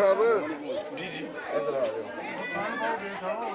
صاحب جی جی ادھر آ جاؤ.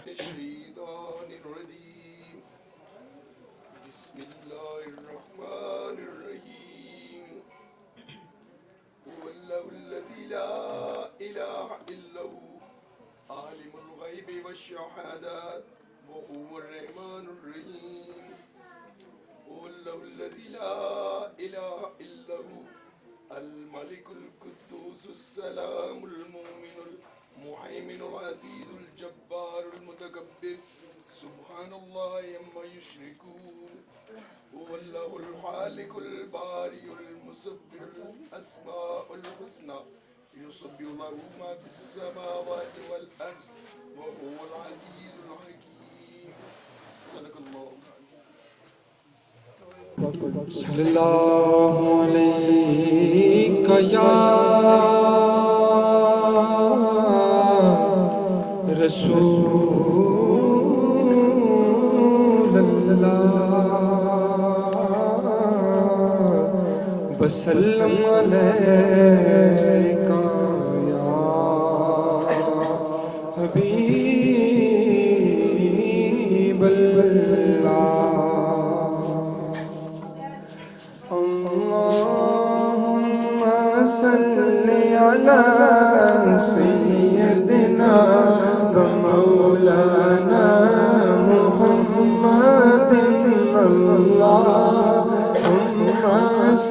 الشيطان الرجيم بسم الله الرحمن الرحيم هو الله الذي لا إله إلا هو عالم الغيب والشهادة وهو الرحمن الرحيم هو الله الذي لا إله إلا هو الملك القدوس السلام المؤمن المهيمن العزيز الجبار المتكبر سبحان الله عما يشركون هو الله الخالق البارئ المصور الأسماء الحسنى يسبح له ما في السماوات والأرض وهو العزيز الحكيم صدق الله صلی اللہ علیہ یا رسول اللہ وسلم علیکہ یا حبیب اللہ. اللهم صل على سيدنا ومولانا محمد. اللهم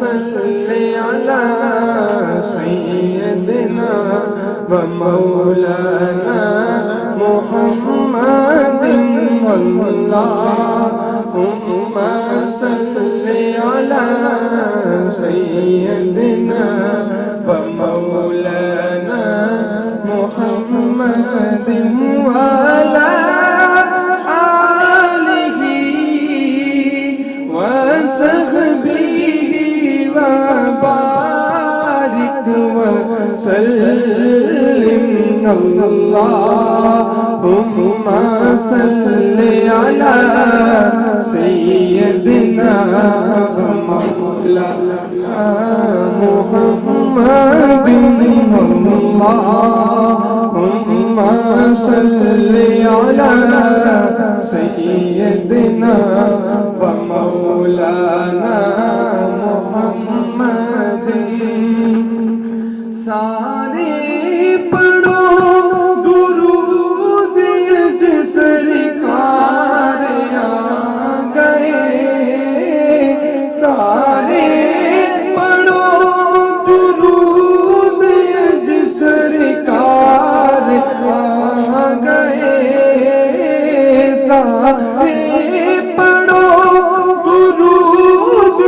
صل على سيدنا ومولانا محمد. اللهم صل على سيدنا ومولانا محمد وعلى آله وصحبه وبارك وسلم. اللهم صل على سيدنا ومولانا محمد. اللهم صل على سيدنا ومولانا محمد. سارے پڑھو درود جس سرکار آ گئے. سارے پڑھو درود جس سرکار آ گئے. سارے پڑھو درود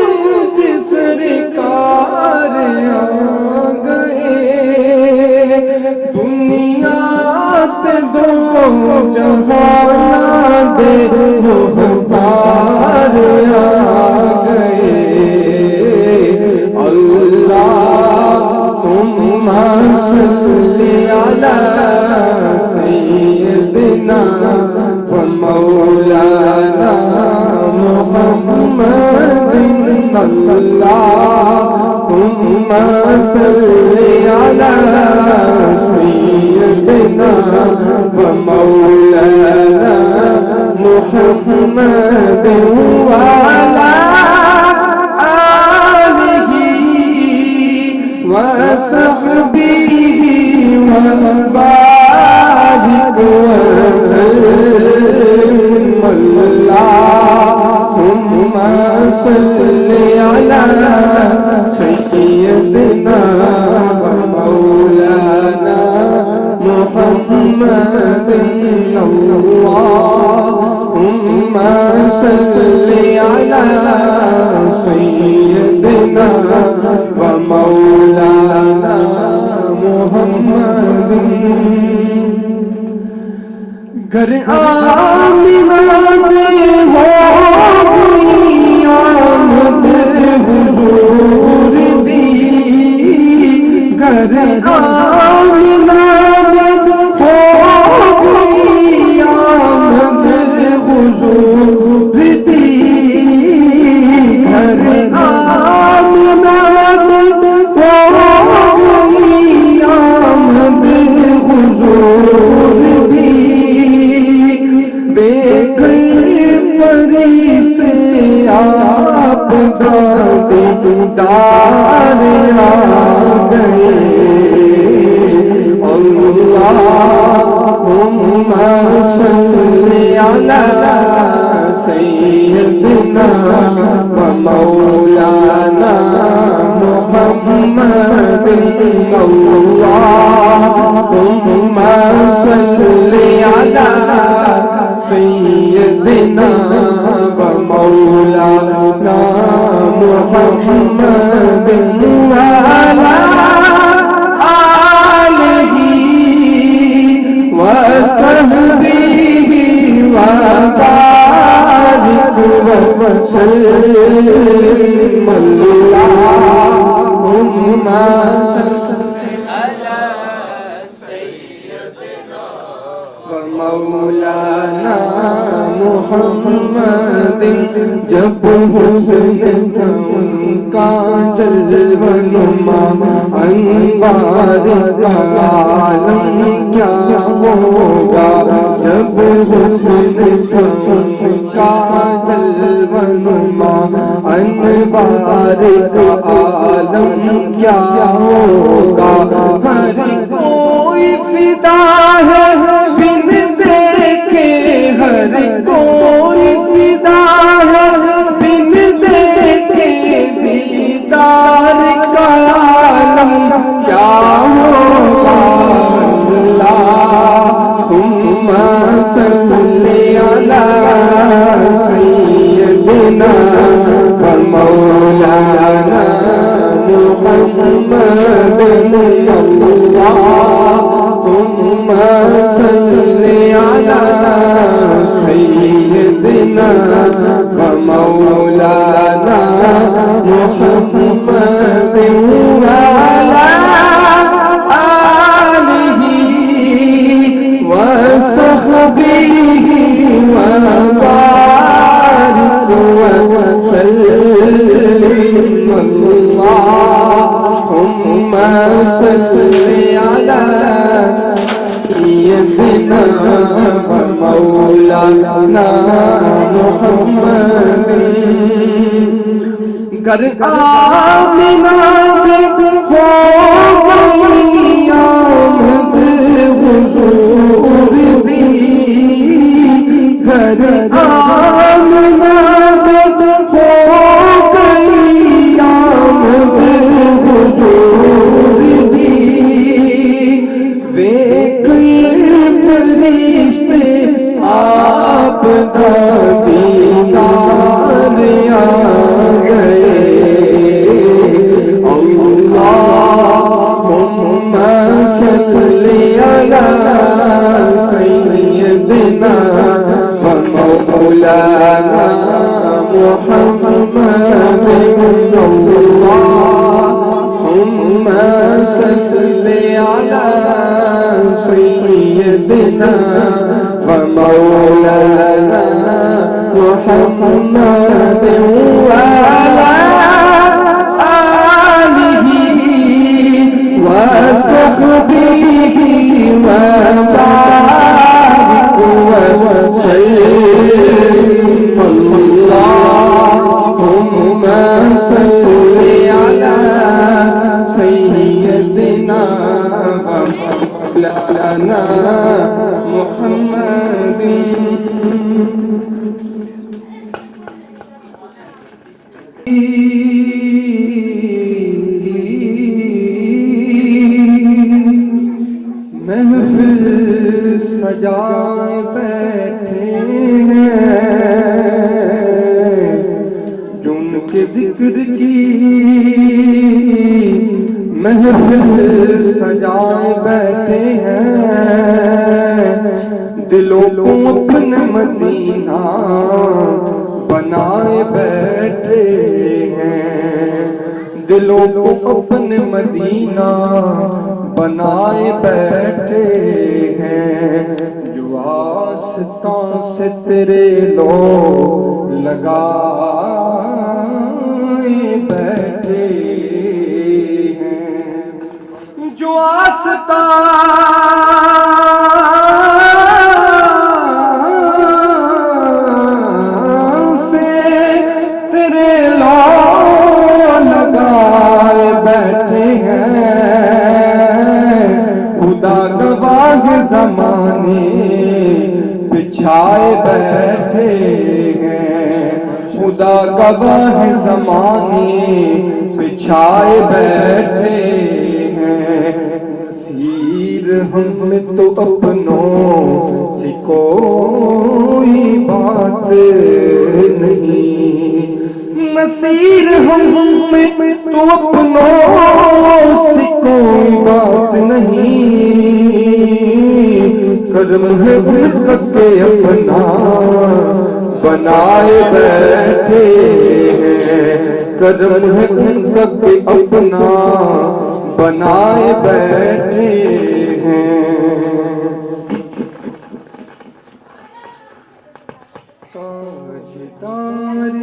اللهم صل على سيدنا ومولانا محمد وعلى آله وصحبه وبارك وسلم اللهم صل على سيدنا ومولانا محمد اللهم صل على سيدنا ومولانا محمد گر آمنہ میں ہو گئی آمد حضور دی گر آمنہ میں ہو گئی آمد حضور دی گر آمنہ میں ہو گئی آمد حضور دی فرشتے آپ کا دیدار آ گئے اللہم صل علی سیدنا ومولانا محمد اللہم صل علی سیدنا ومولانا محمد وعلى آلہ وصحبہ وبارک وسلم اللہم صل مولانا محمد جب حسن تھا ان کا جلوہ نما انوار کا عالم کیا ہوگا جب حسن تھا ان کا جلوہ نما انوار کا عالم کیا ہوگا ہر کوئی فدا ہے بن دیکھے ہر کوئی فدا ہے بن دیکھے دیدار کا عالم کیا ہوگا اللہم صل علی سیدنا ومولانا محمد اللہم صل علی سیدنا ومولانا محمد وعلى آلہ وصحبہ وبارک وسلم اللہم صل علی سیدنا ومولانا محمد گر آمنہ میں ہو گئی آمد حضور دی گر آمنہ میں ہو گئی آمد حضور دی فرشتے آپ کا دیدار آ گئے اللہم صل علی سیدنا ومولانا محمد اللہم صل علی سیدنا ومولانا محمد وعلى محفل سجائے بیٹھے ہیں جو ان کے ذکر کی محفل سجائے بیٹھے ہیں دلوں کو اپنا مدینہ بنائے بیٹھے ہیں دلوں کو اپنے مدینہ بنائے بیٹھے ہیں جو آستان سے تیرے لو لگائے بیٹھے ہیں جو آستان سے تیرے لو لگائے بیٹھے ہیں خدا گواہ زمانے بچھائے بیٹھے ہیں خدا گواہ زمانے بچھائے بیٹھے ہیں نصیر ہم تو اپنوں سے کوئی بات نہیں نصیر ہم تو اپنوں سے کوئی بات نہیں کرم ہے ان کے اپنا بنائے بیٹھے ہیں کرم ہے ان کے اپنا بنائے بیٹھے ہیں تاجدار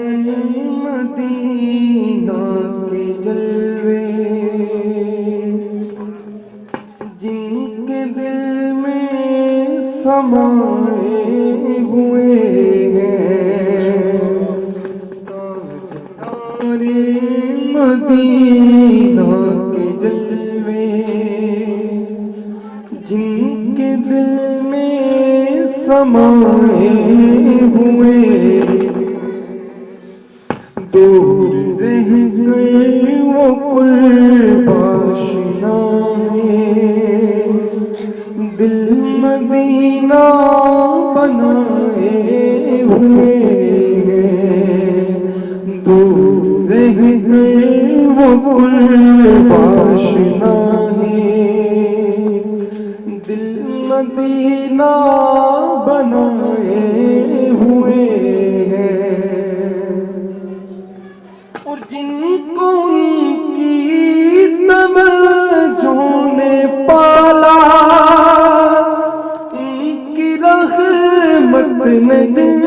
مدینہ کے جلوے جن کے دل میں سمائے ہوئے ہیں تاجدار مدینہ کے جلوے جن کے دل میں سمائے ہوئے دور رہ گئے وہ قرب آشنا دل مدینہ بنائے ہوئے دور رہ گئے وہ قرب آشنا دل مدینہ بنائے ہوئے ہیں اور جن کو ان کی توجہ نے پالا ان کی رحمت نے جن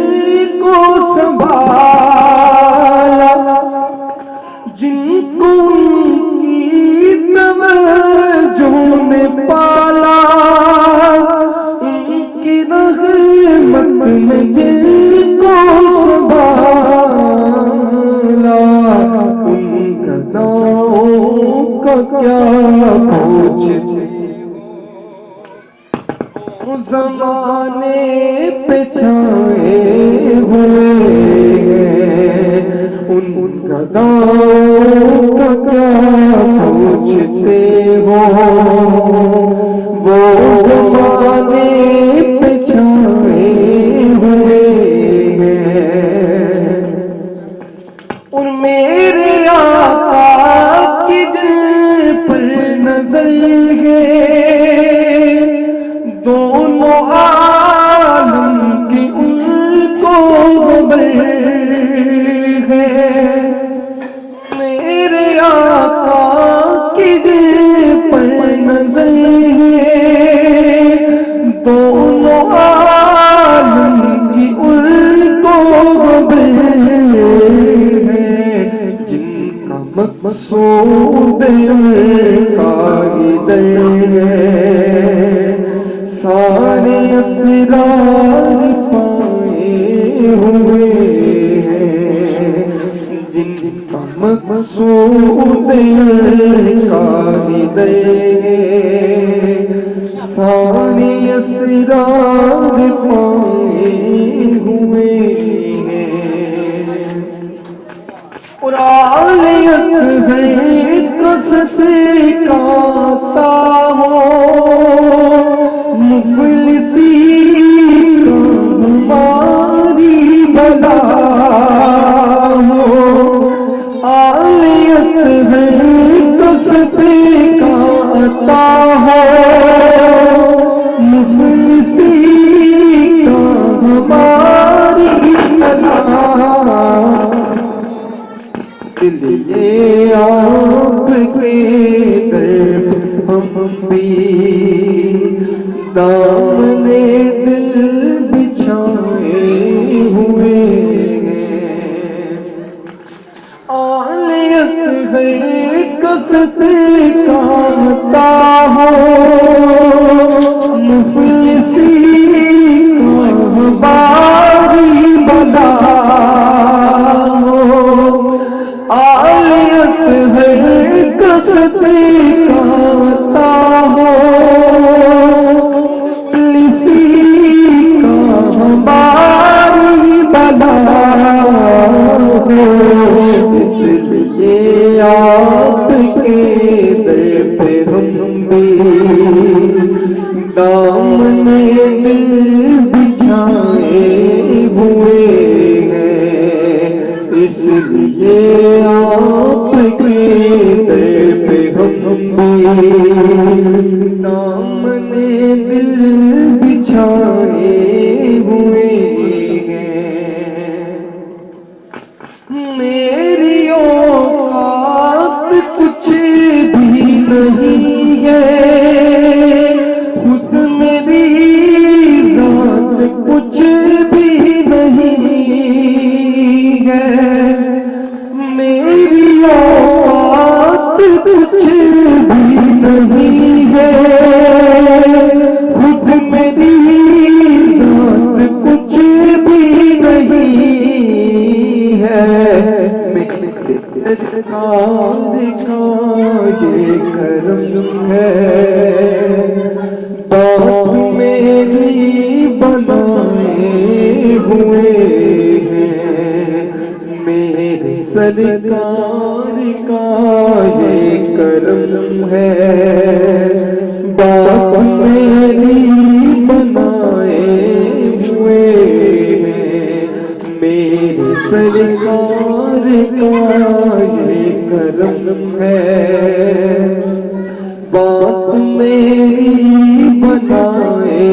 کو سنبھالا جن کو ان کی توجہ نے پالا رحمت نے جن کو سنبھالا ان گداؤں کا کیا پوچھتے ہو زمانے پہ چھائے ہوئے ان گداؤں کا کیا پوچھتے ہو وہ زمانے اور میرے آقا کی دل پر نظر ہے دونوں عالم کی ان کو خبر ہے میرے آقا کی دل پر نظر ہے دونوں عالم کی ان کو خبر مقصود کا ہدایت ہے سارے اسرار پائے ہوئے ہیں جن کا مقصود کا ہدایت ہے سارے اسرار پائے ہوئے ہیں اور عالیت ہے قصد کاتا ہو مفلسی کا ہماری بلا ہو عالیت ہے قصد کاتا ہو مفلسی کا ہماری بلا اس لیے آپ کے در ہم بھی دامن دل بچھائے ہوئے ہیں عالیت ہے قصد کاتا ہو مفلسی کا ہماری بلا عالیت ہے قصد کاتا ہو مفلسی کا ہماری بلا ہو اس لیے آپ کے در پہ ہم بھی دامن دل بچھائے ہوئے ہیں اس لیے آپ کے در پہ ہم بھی دامن دل بچھائے ہوئے ہیں میری اوقات کچھ بھی نہیں ہے خود میری ذات کچھ بھی نہیں ہے میری اوقات کچھ بھی نہیں ہے خود میری ذات کچھ بھی نہیں ہے میرے سرکار کا یہ کرم ہے بات میری بنائے ہوئے ہیں میرے سرکار کا یہ کرم ہے بات میری بنائے ہوئے ہیں میرے سرکار کا یہ کرم ہے بات میری بنائے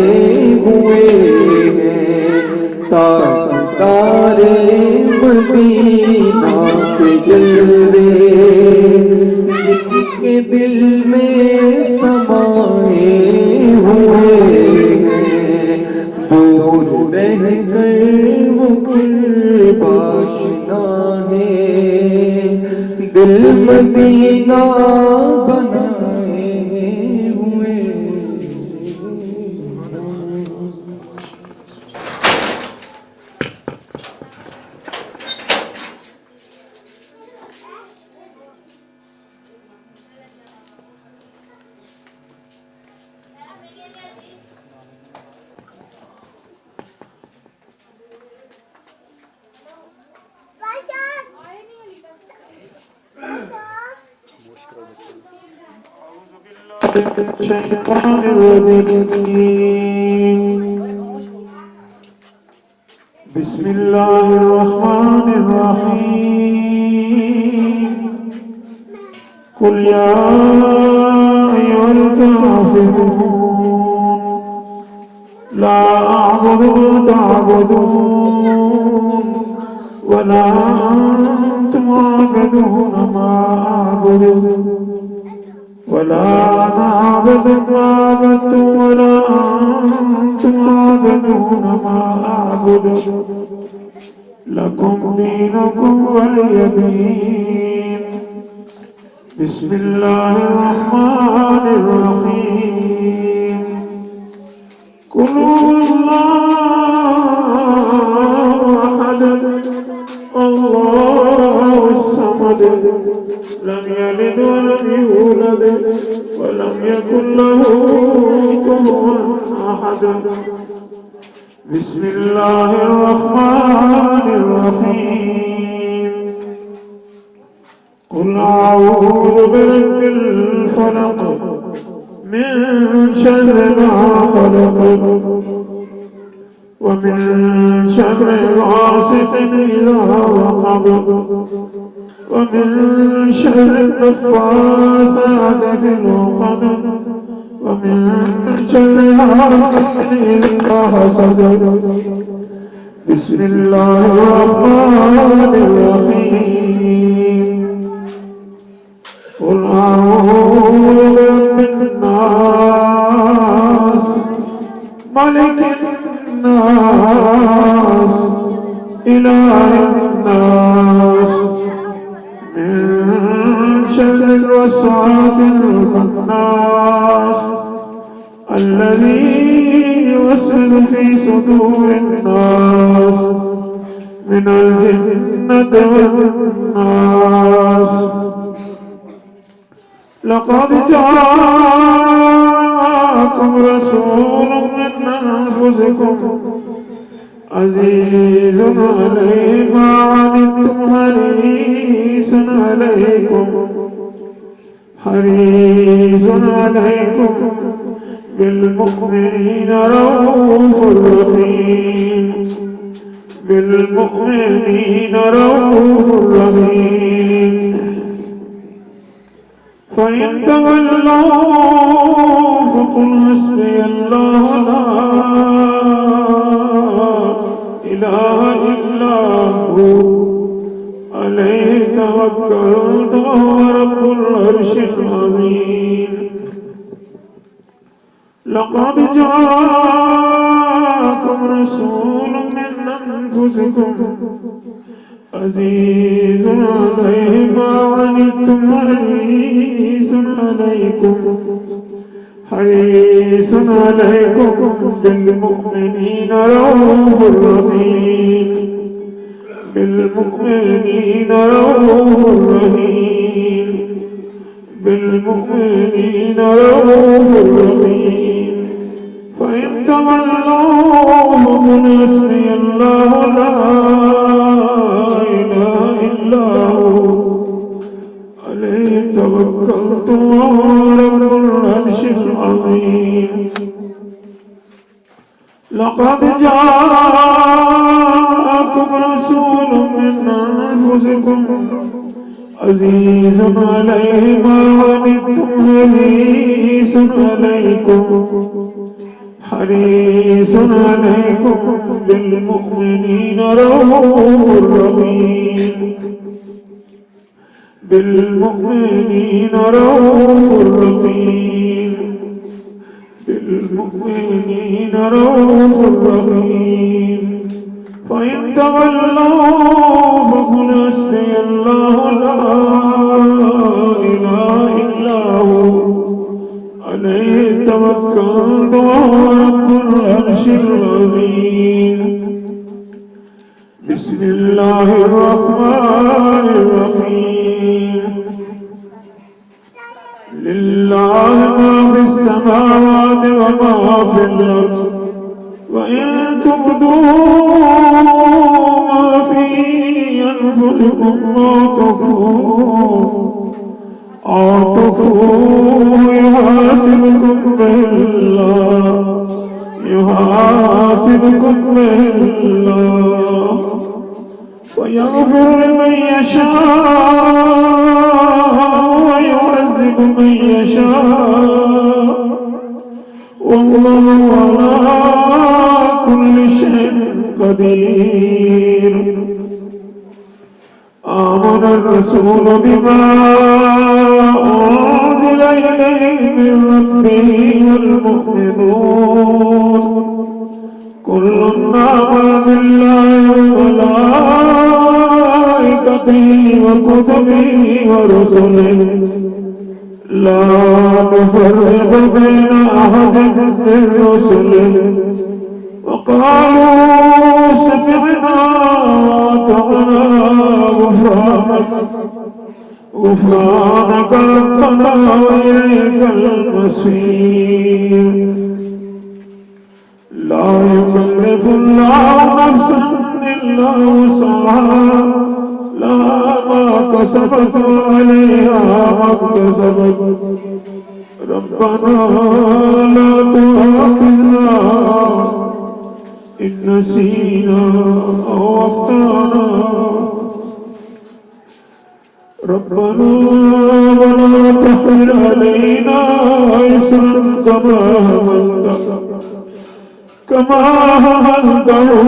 ہوئے ہیں تاجدار مدینہ کے جلوے جن کے دل میں سمائے ہوئے ہیں دور رہ کر وہ قرب آشنا ہے دل مدینہ بنائے ہوئے الشيطان الرجيم بسم الله الرحمن الرحيم قل يا أيها الكافرون لا أعبد ما تعبدون ولا أنتم عابدون ما أعبد ولا أنا عابد ما عبدتم ولا أنتم عابدون ما أعبد لكم دينكم ولي دين بسم الله الرحمن الرحيم قل هو الله أحد الله الصمد لم يلد ولم يولد ولم يكن له كفوا أحد بسم الله الرحمن الرحيم قل أعوذ برب الفلق من شر ما خلق ومن شر غاسق إذا وقب ومن شر النفاثات في العقد ومن شر حاسد إذا حسد بسم الله الرحمن الرحيم قل أعوذ برب الناس ملك الناس إله الناس من شر الوسواس الخناس الذي يوسوس في صدور الناس من الجنة والناس لقد جاءكم رسول من أنفسكم عزيز عليه ما عنتم حريص عليكم بالمؤمنين رؤوف رحيم فإن تولوا فقل حسبي الله لا إله إلا هو عليه توكلت وهو رب العرش العظيم لقد جاءكم رسول من أنفسكم عزيز عليه ما عنتم حريص عليكم بالمؤمنين رؤوف رحيم فإن تولوا فقل حسبي الله لا إله إلا هو عليه توكلت وهو رب العرش العظيم لقد جاءكم رسول من أنفسكم عزيز عليه ما عنتم حريص عليكم بالمؤمنين رؤوف رحيم فإن تولوا فقل حسبي الله لا إله إلا هو عليه توكلت وهو رب العرش العظيم بسم الله الرحمن الرحيم لله ما في السماوات وما في الأرض وإن تبدوا ما في أنفسكم أو تخفوه يحاسبكم به الله ويغفر لمن يشاء ويعذب من يشاء والله على كل شيء قدير آمن الرسول بما أنزل إليه من ربه والمؤمنون كل آمن بالله وملائكته وكتبه ورسله لا نفرق بين أحد من رسله وقالوا سمعنا وأطعنا غفرانك غفرانك ربنا وإليك المصير لا يكلف الله نفسا إلا وسعها لها ما كسبت وعليها ما اكتسبت ربنا لا تؤاخذنا إن نسينا أو أخطأنا ربنا ولا تحمل علينا إصرا كما حملته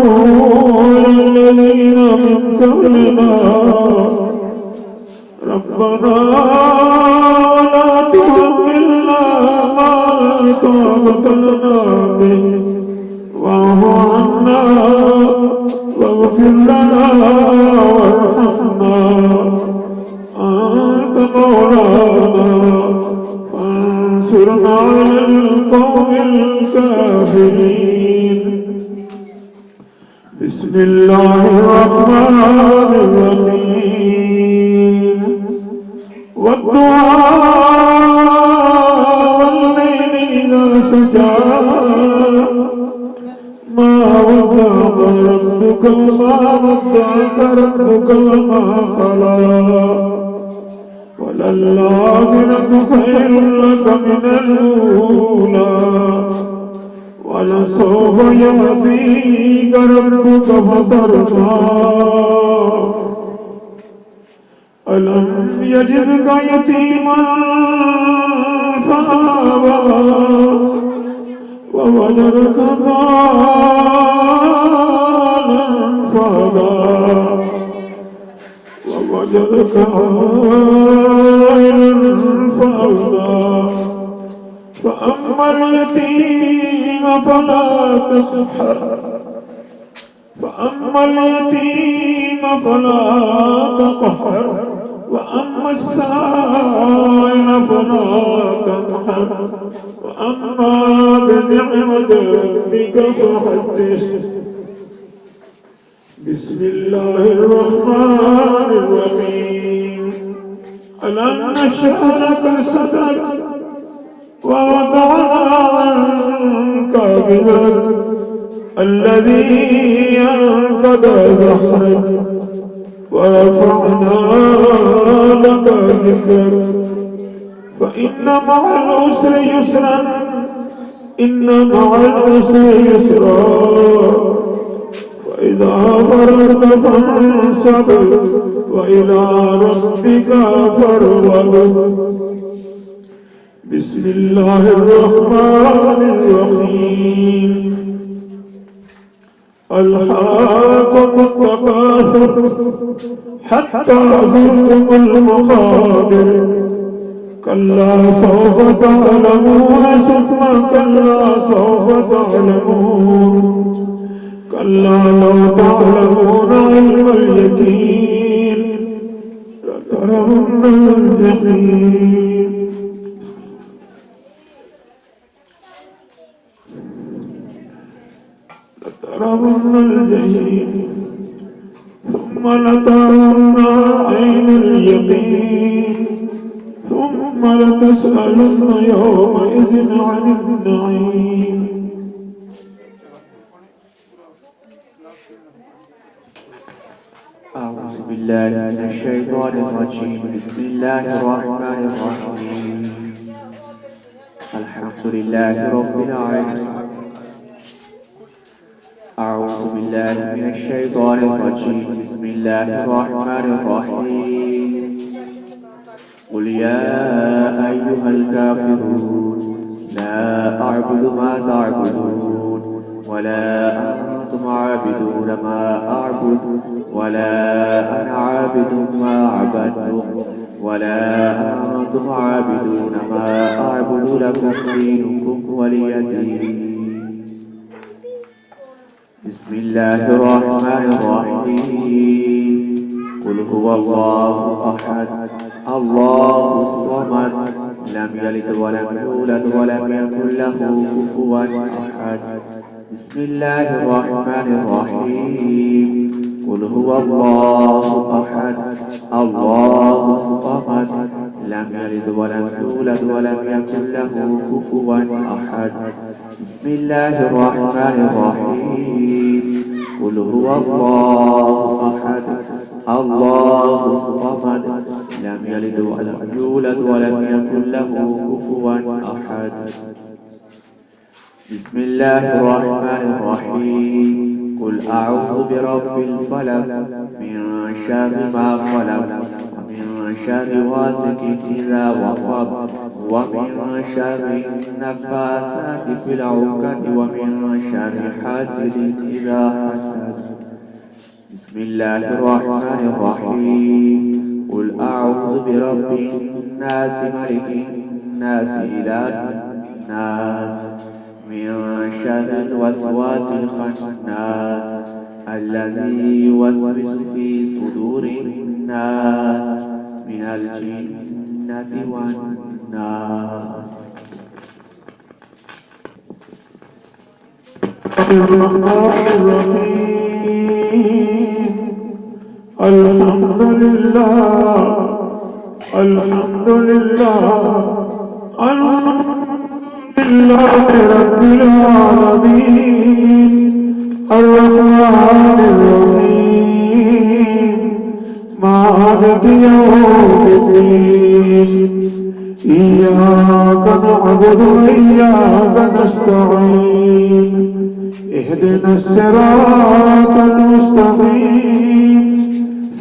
على الذين من قبلنا ربنا ولا تحملنا ما لا طاقة لنا به واعف عنا واغفر لنا وارحمنا أنت مولانا فانصرنا على القوم الكافرين بسم الله الرحمن الرحيم والدعاء والليل إذا سجى ما ودعك ربك وما ودعك ربك وما قلى وللآخرة خير لك من الأولى ولسوف يعطيك ربك فترضى ألم يجدك يتيما فآوى ووجدك ضالا فهدى ووجدك عائلا فأغنى فأما اليتيم فلا تقهر وأما السائل فلا تنهر وأما بنعمة ربك فحدث بسم الله الرحمن الرحيم ألم نشرح لك صدرك ووضعنا عنك وزرك الذي أنقض ظهرك ورفعنا لك ذكرك فإن مع العسر يسرا إن مع العسر يسرا وإذا فرغت فانصب وإلى ربك فارغب بسم الله الرحمن الرحيم ألهاكم التكاثر حتى زرتم المقابر كلا سوف تعلمون ثم كلا سوف تعلمون كلا لو تعلمون علم اليقين لترون الجحيم لترون الجحيم ثم لترون عين اليقين ثم لتسألن يومئذ عن النعيم أعوذ بالله من الشيطان الرجيم بسم الله الرحمن الرحيم الحمد لله رب العالمين أعوذ بالله من الشيطان الرجيم بسم الله الرحمن الرحيم قل يا أيها الكافرون لا أعبد ما تعبدون ولا أنتم عابدون ما أعبد ولا أنا عابد ما عبدتم ولا أنتم عابدون ما أعبد لكم دينكم ولي دين بسم الله الرحمن الرحيم قل هو الله أحد الله الصمد لم يلد ولم يولد ولم يكن له كفوا أحد بسم الله الرحمن الرحيم قل هو الله أحد الله لم يلد ولم يولد ولم يكن له كفوا أحد. بسم الله الرحمن الرحيم. قل هو الله أحد الله الصمد لم يلد ولم يولد ولم يكن له كفوا أحد. بسم الله الرحمن الرحيم. قل أعوذ برب الفلق من شر ما خلق ومن شر غاسق إذا وقب ومن شر النفاثات في العقد ومن شر حاسد إذا حسد. بسم الله الرحمن الرحيم. قل أعوذ برب الناس ملك الناس إله الناس من شر الوسواس الخناس الذي يوسوس في صدور الناس من الجنة والناس. الرحمن الرحيم. الحمد لله الحمد لله الحمد لله رب العالمين. الرحمن الرحيم. مالك يوم الدين. إياك نعبد وإياك نستعين. اهدنا الصراط المستقيم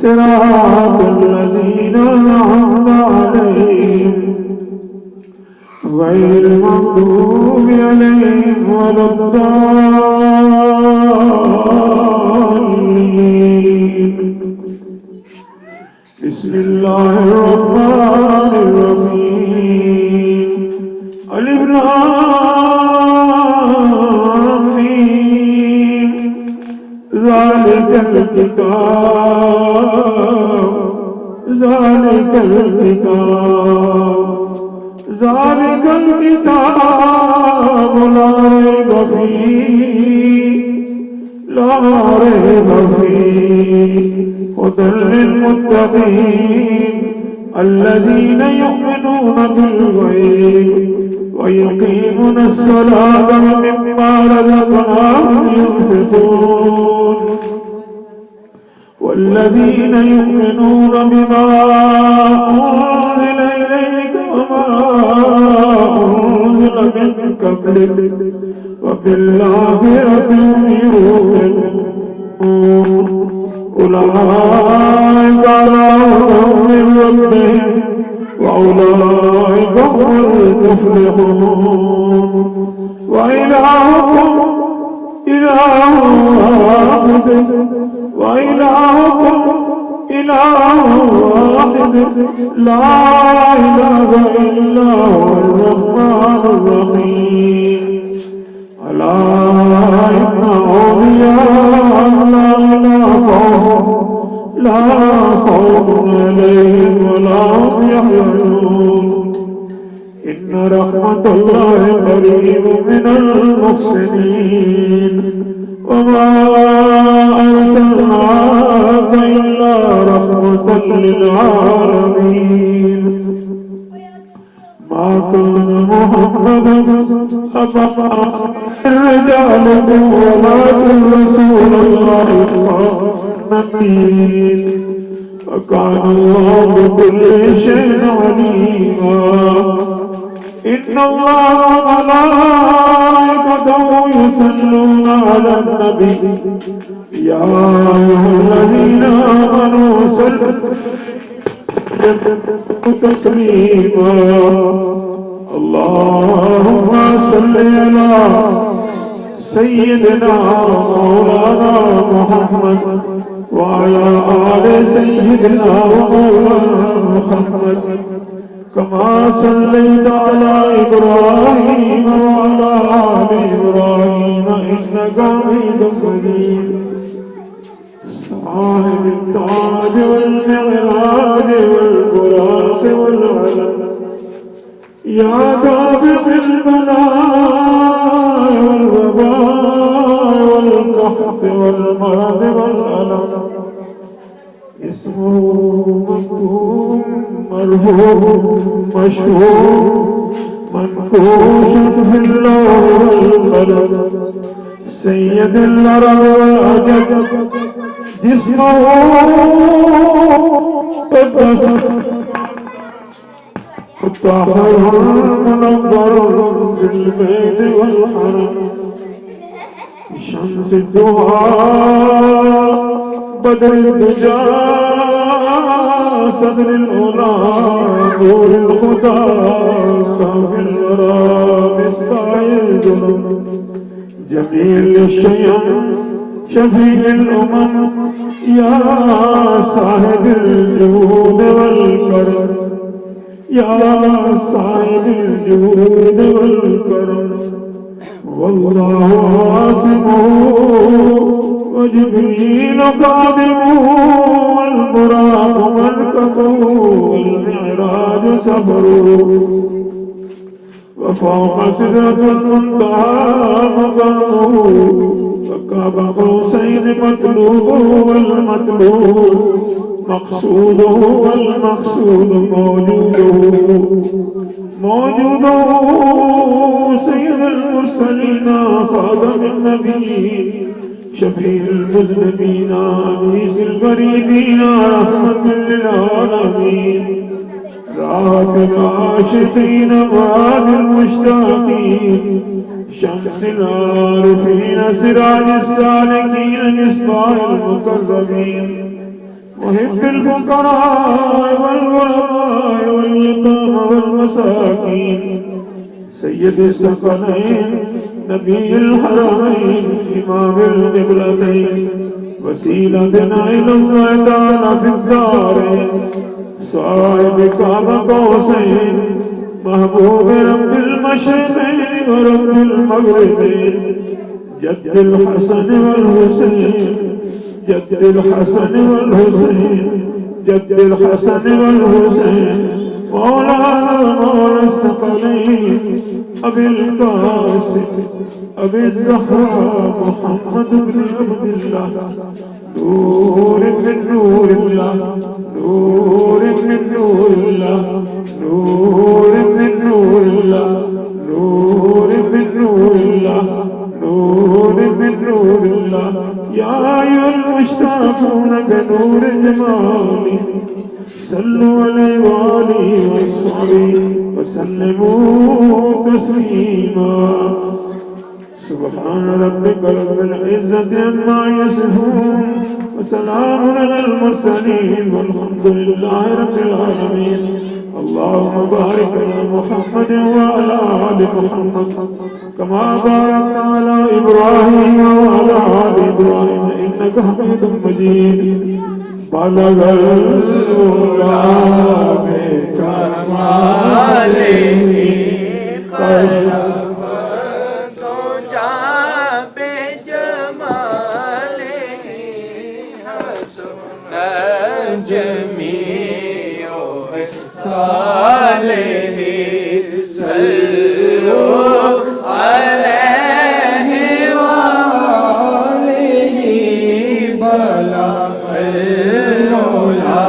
صراط الذين أنعمت عليهم غير المغضوب عليهم ولا الضالين. بسم الله الرحمن الرحيم. ألف لام ميم. ذلك الكتاب ذلك الكتاب لا ريب فيه هدى للمتقين الذين يؤمنون بالغيب ويقيمون الصلاة ومما رزقناهم ينفقون والذين يؤمنون بما أنزل إليك وما أنزل من قبلك وبالآخرة هم يوقنون. أولئك على هدى من ربهم وأولئك هم المفلحون. وإلهكم إله واحد وإلهكم إله واحد لا إله إلا هو الرحمن الرحيم. ألا إن أولياء لا خوف عليهم ولا هم يحزنون. إن رحمة الله قريب من المحسنين. وما أرسلناك إلا رحمة للعالمين. ما كان محمد أبا رجالكم ولكن رسول الله النبي وكان الله بكل شيء عليما. إن الله وملائكته يصلون على النبي يا أيها الذين آمنوا صلوا تسليما. اللهم صل على سيدنا مولانا محمد وعلى آل سيدنا ومولانا محمد كما صليت على إبراهيم وعلى آل إبراهيم إنك حميد مجيد. صاحب التاج والمعراج والبراق والعلم يا دافع البلاء والوباء والقحط والمرض والألم اسمه مكتوم مرهوم مشهور منكوش في اللوح والقلم سيد العرب والعجب جسمه قدس طاهر منور بالبيت والحرم شمس الدعاء بدر الدجى صدر الأولى نور الهدى كافي الورى مصباح الجنون جميل الشيم شفيع الأمم يا صاحب الجود والكرم يا صاحب الجود والكرم والله عاصمه وجبريل قادمه والبراق مركبه والمعراج سفره وفوق سدرة المنتهى مقامه وكاب قوسين مطلوبه والمطلوب مقصوده والمقصود موجوده سيد المرسلين خاتم النبيين شفيع المذنبين أنيس الغريبين رحمة للعالمين راحة العاشقين وعاد المشتاقين شمس العارفين سراج السالكين مصباح المقربين محب الفقراء والغرباء واليتامى والمساكين سيد الثقلين نبي الحرمين إمام القبلتين وسيلتنا إلى الله تعالى في الدارين صاحب كعب قوسين محبوب رب المشرقين ورب المغربين جد الحسن والحسين جد الحسن والحسين جد الحسن والحسين مولانا مولى الثقلين أبي القاسم أبي الزهراء محمد بن عبد الله نور من نور الله نور من نور الله نور من نور الله نور من نور الله نور من نور الله يا أيها المشتاقون كنور جمالي صلوا عليه وآله وصحبه وسلموا تسليما سبحان ربك رب العزة عما يصفون وسلام على المرسلين والحمد لله رب العالمين اللهم بارك على محمد وعلى آل محمد كما باركت على إبراهيم وعلى آل إبراهيم إنك حميد مجيد بلغ الأولى بكماله كشف الدجى بجماله حسن جميع خصاله صلوا عليه وآله بلغ العلا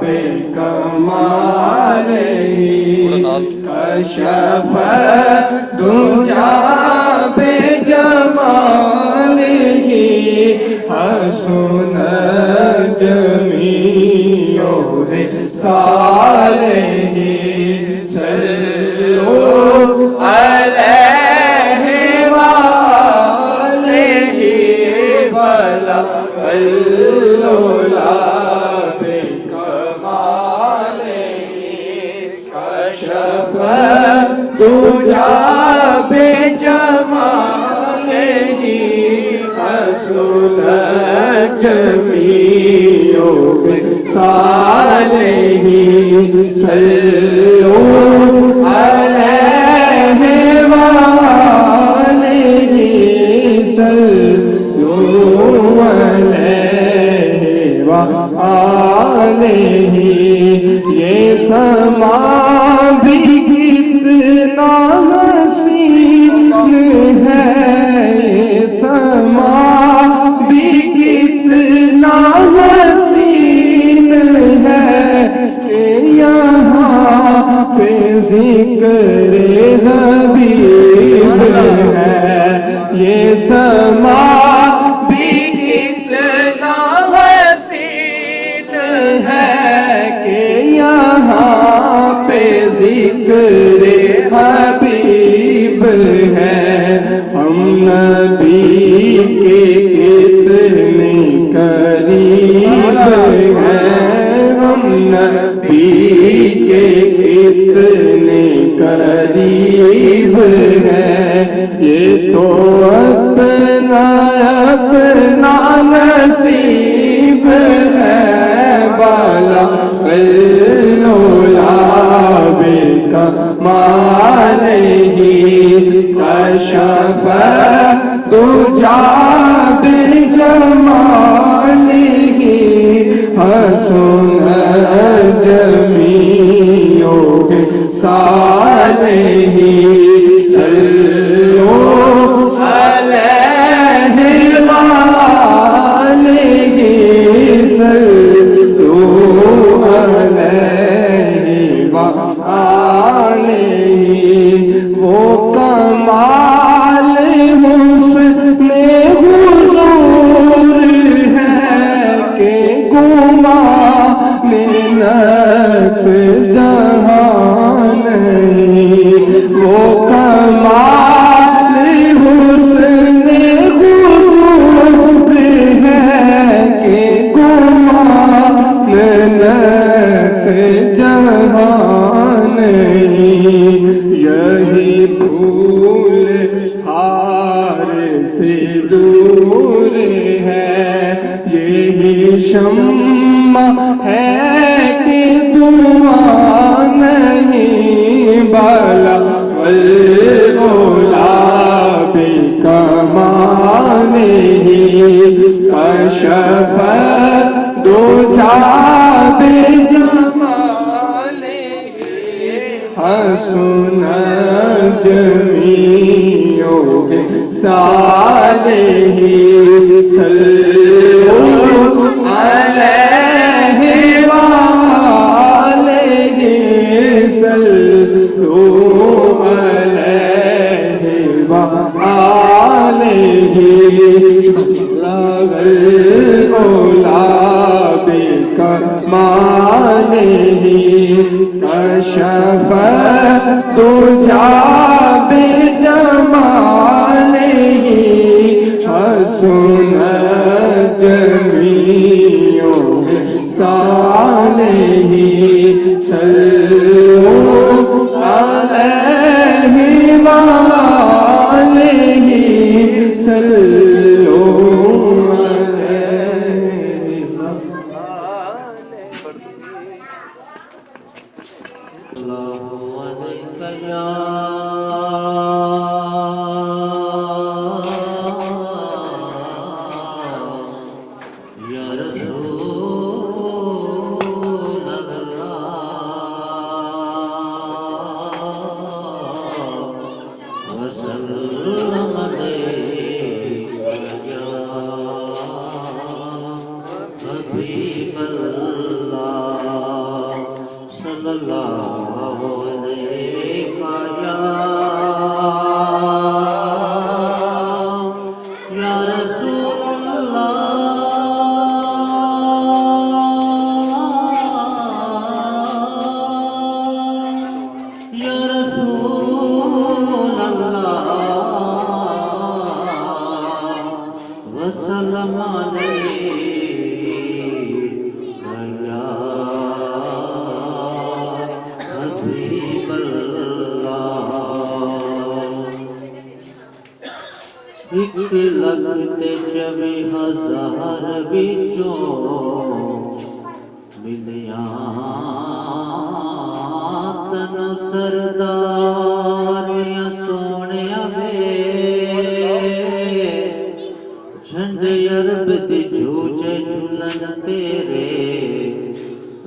بكماله كشف الدجى بجماله حسن جميع خصاله صلوا عليه وآله بلغ العلا بكماله كشف الدجى بجماله حسن جميع خصاله صلوا عليه وآله صلوا عليه وآله یہ سما بھی کتنا حسین ہے یہ سما بھی کتنا حسین ذکر حبیب ہے، یہ سما بھی اتنا حسین ہے کہ یہاں پہ ذکر حبیب ہے۔ ہم نبی کے کتنے قریب ہیں، ہم نبی کے کتنے قریب ہیں، یہ تو اپنا اپنا نصیب ہے، بالا العلا بکمالہ کشف الدجی بجمالہ، حسن جمیع خصالہ، صلوا علیہ وآلہ، صلوا علیہ وآلہ۔ وہ کمال حسن حضور ہے کہ گمان نقش جہاں نہیں، وہ کمال حسن حضور ہے کہ گمان نقش جہاں نہیں، یہی پھول ہار سے دور ہے، یہی شمع ہے کہ دعا نہیں، بالا العلا بکمالہ کشف الدجی بجمالہ، حسن جمیع خصالہ، صلوا علیہ وآلہ، صلوا علیہ وآلہ، بلغ العلا بکمالہ کشف الدجی بجمالہ، حسن جمیع خصالہ، صلوا علیہ وآلہ، صلوا علیہ ایک لگتے چوی ہزار بچوں ملیاں تن سردار یا سونیا وے جھنڈ عرب دی جھوجے جھلن تیرے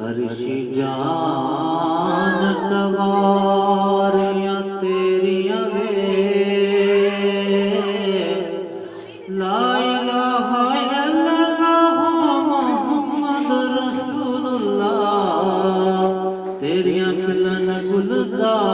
عرشی جان سوار یا تیریاں وے لا الہ الا اللہ محمد رسول اللہ تیریاں کھلن گلزار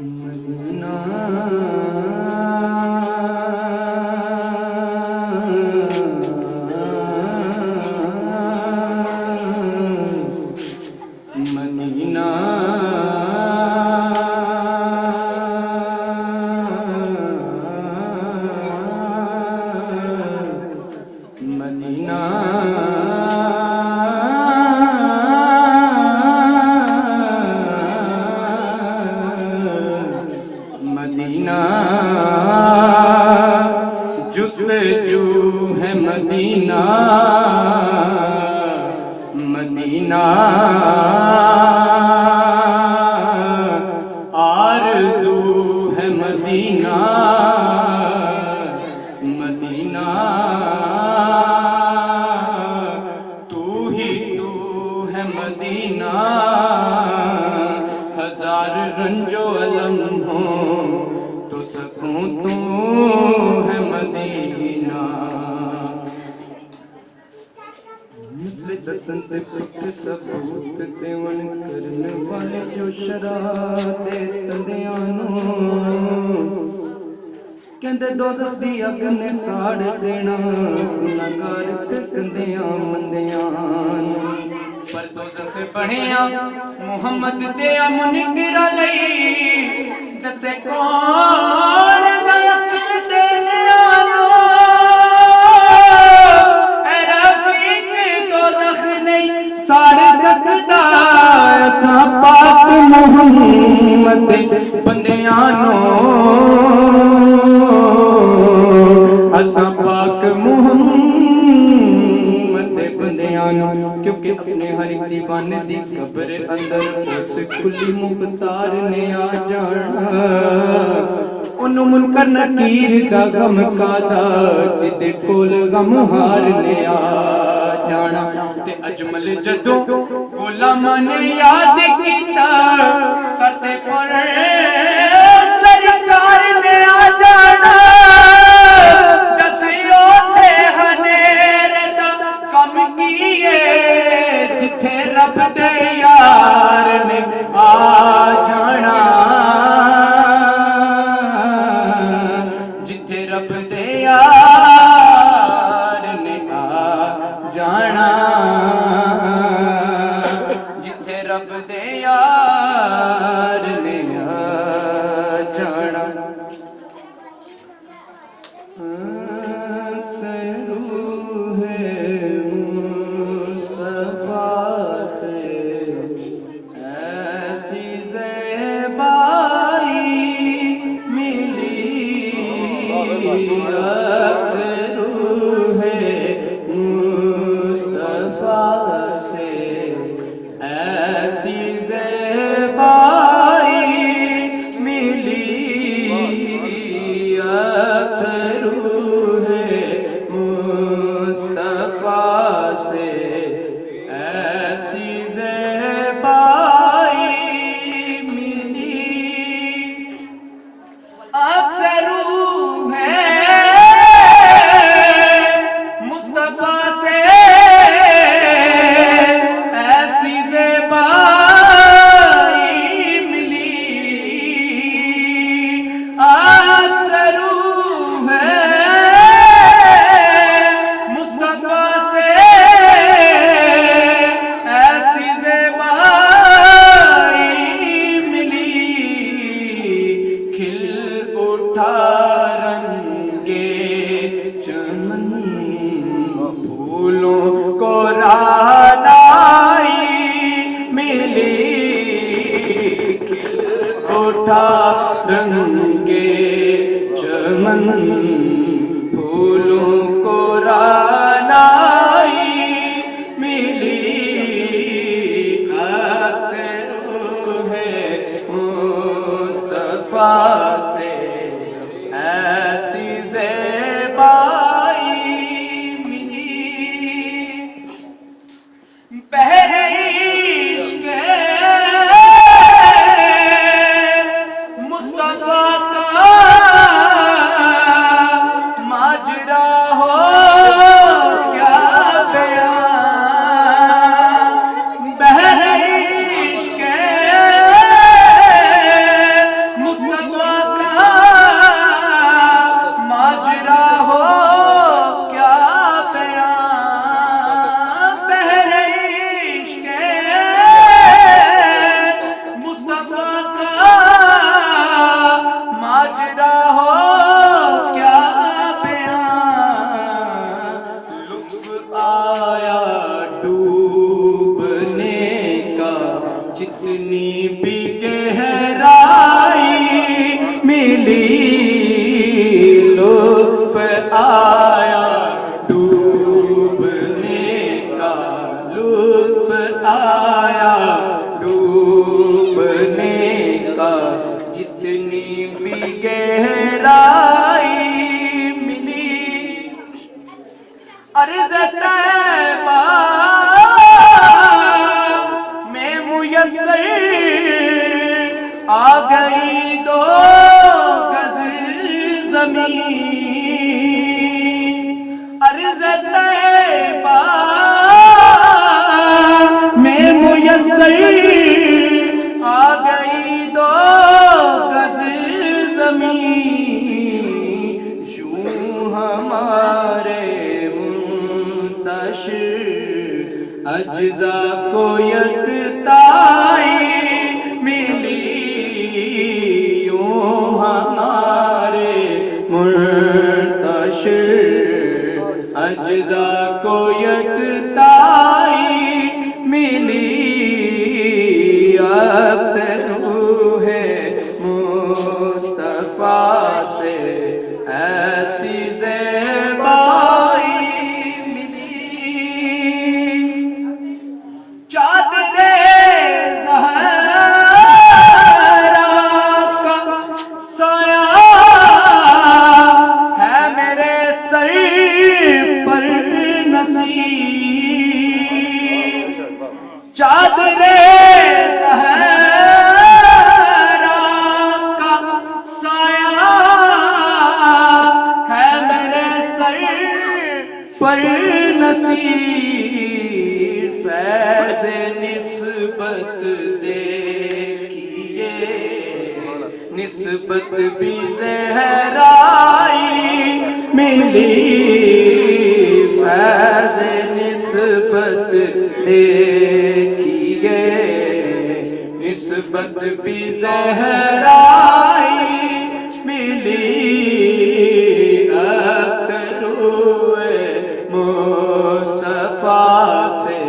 مدینہ مدینہ مدینہ مدینہ جستجو ہے مدینہ مدینہ آرزو ہے مدینہ مدینہ تو ہی تو ہے مدینہ ہزار رنج و علم ہو تو سکوں تو ہے مدینہ مثل دسنت فک ثبوت دیون کرنے والے جو شرح دے تندیانوں کہندے دوزخ دی اگ نے ساڑ دینا گناہگار تے کندیاں مندیاں پر دوزخ بنیا محمد دے منکر علی دسے کون لائق دینے آلو اے رفیق دوزخ نہیں ساڑ سکتا ایسا پاک محمد بندیانوں ایسا پاک محمد بندیانوں کیونکہ اپنے ہر ایک دیوانے دی قبر اندر اس کلی مختار نے آ جانا انہوں منکر نکیر دا غم کادا جدے کول غم ہار نے آ جانا تے اجمل جدوں غلاماں نے یاد کیتا ستے پر سرکار نے آ جانا دسیو تے ہنیرے دا کم کیے جتھے رب دے یار نے آ جانا جتھے رب دے یار نے آ جانا جتھے رب دے یار نے آ جانا جتنی بھی گہرائی ملی لطف آیا ڈوبنے کا لطف آیا ڈوبنے کا جتنی بھی گہرائی ملی عرض طیبہ میں میسر آ گئی 2 گز زمین عرض طیبہ میں میسر آ گئی 2 گز زمین یوں ہمارے منتشر اجزا کو یکتائی ملی یوں ہمارے منتشر اجزا کو یکتائی ملی اب سے روح مصطفیٰ سے ایسی زیبائی ملی چادر زہرا کا سایہ ہے میرے سر پر نصیب چادر زہرا کا سایہ ہے میرے سر پر نصیب فیض نسبت دیکھیے نسبت بھی زہرائی ملی فیض نسبت دیکھیے نسبت بھی زہرائی ملی اختروئے مصطفیٰ سے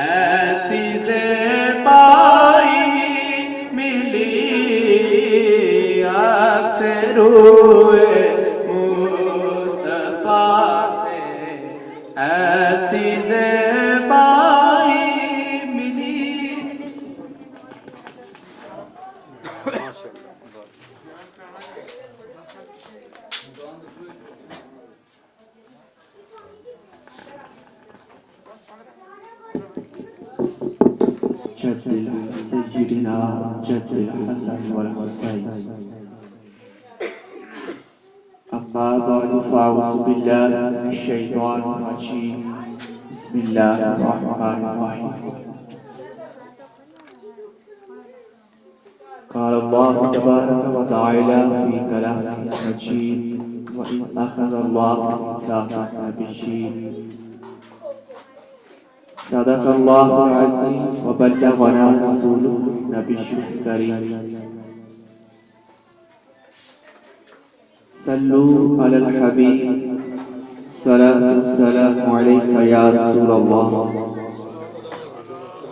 ایسی زیبائی ملی اختروئے مصطفیٰ سے ایسی زیبائی ملی جد سیدنا جد الحسن والحسین أما بعد فأعوذ بالله من الشيطان الرجيم بسم الله الرحمن الرحيم قال الله تبارك وتعالى في كلامه المجيد وإذ أخذ الله ميثاق النبيين صدق الله العظيم وبلغنا رسوله النبي الكريم صلوا على الحبيب صلاة والسلام عليك يا رسول الله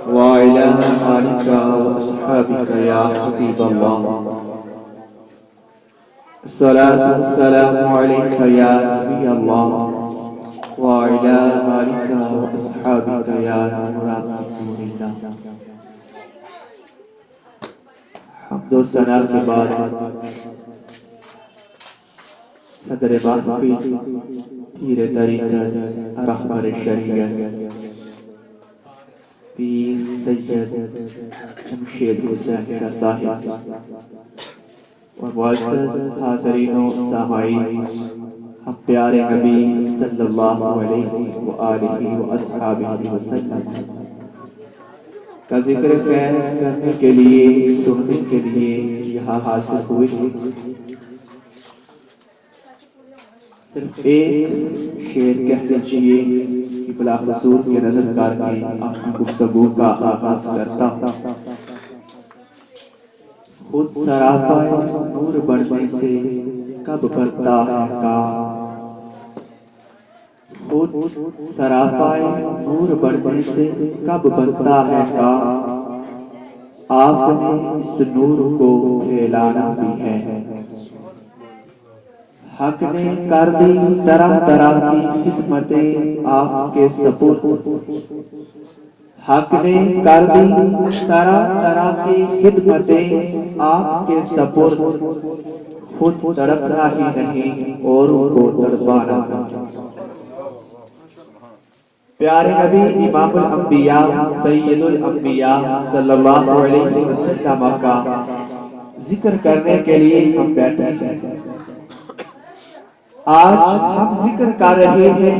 وعلى آلك وأصحابك يا حبيب الله صلاة والسلام عليك يا نبي الله وعلى آلك وأصحابك يا نور رسول الله حمد و ثنا کے بعد صدر محفل پیر طریقت رہبر شریعت پیر سید جمشید حسین شاہ صاحب اور معزز حاضرین و سامعین ہم پیارے نبی صلی اللہ علیہ وآلہ وآصحابہ وسلم کا ذکر خیر کرنے کے لیے سننے کے لیے یہاں حاضر ہوئے صرف ایک شعر کہہ دیجئے کہ بلا حضور کے نظر کار کی اپنی گفتگو کا آغاز کرتا ہوں خود سراپا نور بڑھنے سے کب بڑھتا ہے کام خود سراپا نور بڑھنے سے کب بڑھتا ہے کام آپ نے اس نور کو پھیلانا بھی ہے۔ حق نے کر دی طرح طرح کی خدمتیں آپ کے سپرد، حق نے کر دی طرح طرح کی خدمتیں آپ کے سپرد، خود تڑپنا ہی نہیں اوروں کو تڑپانا۔ پیارے نبی امام الانبیاء سید الانبیاء صلی اللہ علیہ وسلم کا ذکر کرنے کے لیے ہم بیٹھے ہیں۔ آج ہم ذکر کر رہے ہیں،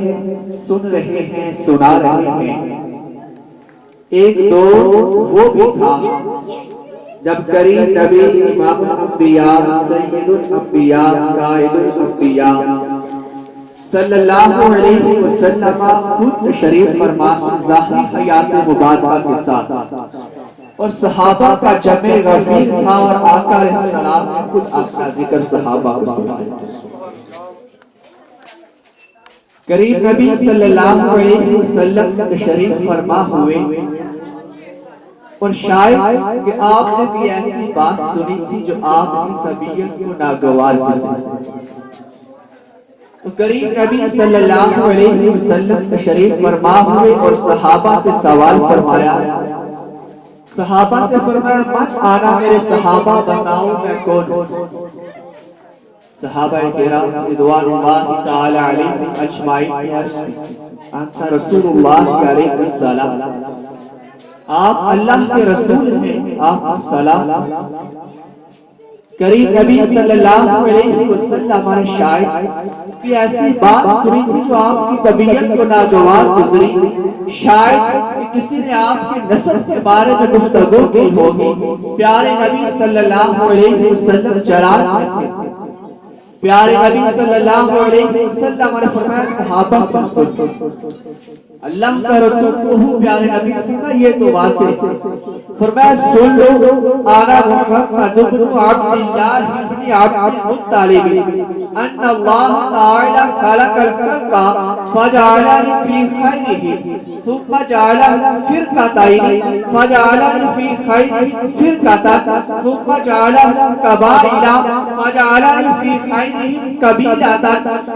سن رہے ہیں، سنا رہے ہیں۔ ایک دور وہ بھی تھا جب کریم نبی امام الانبیاء سید الانبیاء قائد الانبیاء صلی اللہ علیہ وسلم خود شریف فرما ظاہری حیات مبارکہ کے ساتھ اور صحابہ کا جمع غفیر تھا، اور آقا علیہ السلام نے خود اپنا ذکر صحابہ کو سنایا۔ کریم نبی صلی اللہ علیہ وسلم شریف فرما ہوئے، اور شاید کہ آپ نے بھی ایسی بات سنی تھی جو آپ کی طبیعت کو ناگوار گزری۔ تو کریم نبی صلی اللہ علیہ وسلم شریف فرما ہوئے اور صحابہ سے سوال فرمایا۔ صحابہ سے فرمایا مت آنا میرے صحابہ، بتاؤ میں کون ہوں؟ صحابہ کرام رضوان اللہ تعالی علیہم اجمعین انت رسول اللہ علیہ السلام، آپ اللہ کے رسول ہیں، آپ سلام۔ کریم نبی صلی اللہ علیہ وسلم نے شاید کہ ایسی بات سنی تھی جو آپ کی طبیعت کو ناگوار گزری، شاید کہ کسی نے آپ کے نسب کے بارے میں گفتگو کی ہوگی۔ پیارے نبی صلی اللہ علیہ وسلم جلال میں تھے، پیارے نبی صلی اللہ علیہ وسلم نے فرمایا صحابہ کو سنو، اللہ کا رسول کو ہوں۔ پیارے نبی نے فرمایا یہ تو واضح ہے، فرمایا سن لو، آنا محمد بن عبد اللہ بن عبد المطلب ان اللہ تعالی خلق الخلق فجعلنی فی خیرہ ثم جعل فرقتین فجعلنی فی خیرہ فرقۃ ثم جعل قبائل فجعلنی فی خیرہ قبیلۃ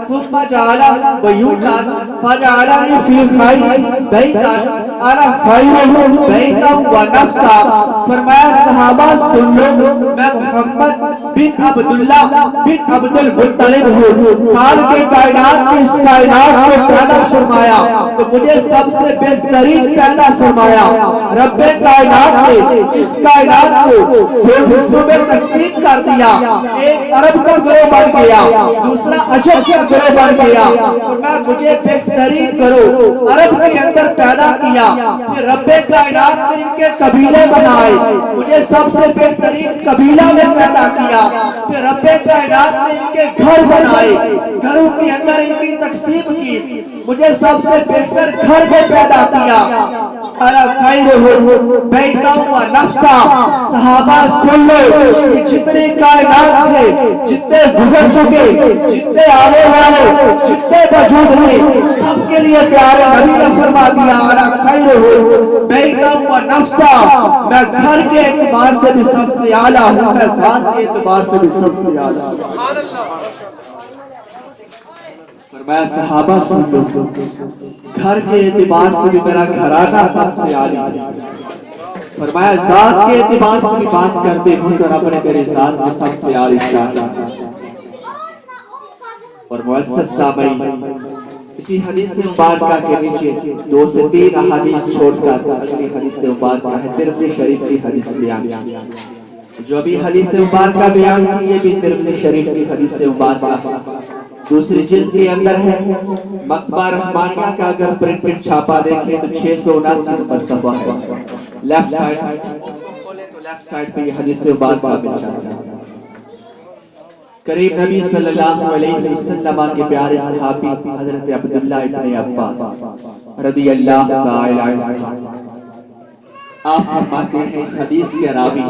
ثم جعل بیوتا فجعلنی فی خیرہ بیتا انا خیر بیتا و نفسا۔ فرمایا صحابہ سن لو، میں محمد بن عبداللہ بن عبد المطلب ہوں، خالق کائنات نے اس کائنات کو پیدا فرمایا تو مجھے سب سے بہترین پیدا فرمایا۔ رب کائنات نے اس کائنات کو دو حصوں میں تقسیم کر دیا، ایک عرب کا گروہ بن گیا، دوسرا عجم کا گروہ بن گیا۔ فرمایا مجھے بہترین گروہ عرب کے اندر پیدا کیا، پھر رب کائنات نے ان کے قبیلے بنائے، مجھے سب سے بہترین قبیلہ میں پیدا کیا، پھر رب کائنات نے ان کے گھر بنائے، گھروں کے اندر ان کی تقسیم کی، مجھے سب سے بہتر گھر میں پیدا کیا۔ انا خیرہ بیتا و نفسا۔ صحابہ سن لو، جتنے کائنات تھے، جتنے گزر چکے، جتنے آنے والے، جتنے موجود ہیں، سب کے لیے پیارے نبی نے فرما دیا انا خیرہ بیتا و نفسا، میں گھر کے اعتبار سے بھی سب سے اعلیٰ ہوں، میں ذات کے اعتبار سے بھی سب سے اعلیٰ ہوں۔ فرمایا صحابہ سن لو، گھر کے اعتبار سے بھی میرا گھرانہ سب سے اعلیٰ ہے۔ فرمایا ذات کے اعتبار سے بھی بات کرتے ہوں تو رب نے میرے ذات میں سب سے اعلیٰ ہے۔ اور معزز سامعین، اسی حدیث مبارکہ کے نیچے 2 سے 3 احادیث چھوڑ کر اگلی حدیث مبارکہ ہے ترمذی شریف کی حدیث بیان۔ جو ابھی حدیث مبارکہ بیان کی یہ بھی ترمذی شریف کی حدیث مبارکہ دوسری جلد کے اندر ہے۔ مکتبہ رحمانیہ کا اگر پرنٹ چھاپا دیکھیں تو 679 نمبر صفحہ ہے، لیفٹ سائیڈ کھولیں تو لیفٹ سائیڈ پہ یہ حدیث مبارکہ مل جاتا ہے۔ کریم نبی صلی اللہ علیہ وسلم کے پیارے صحابی حضرت عبداللہ ابن عباس رضی اللہ تعالی عنہ، آپ فرماتے ہیں اس حدیث کے راوی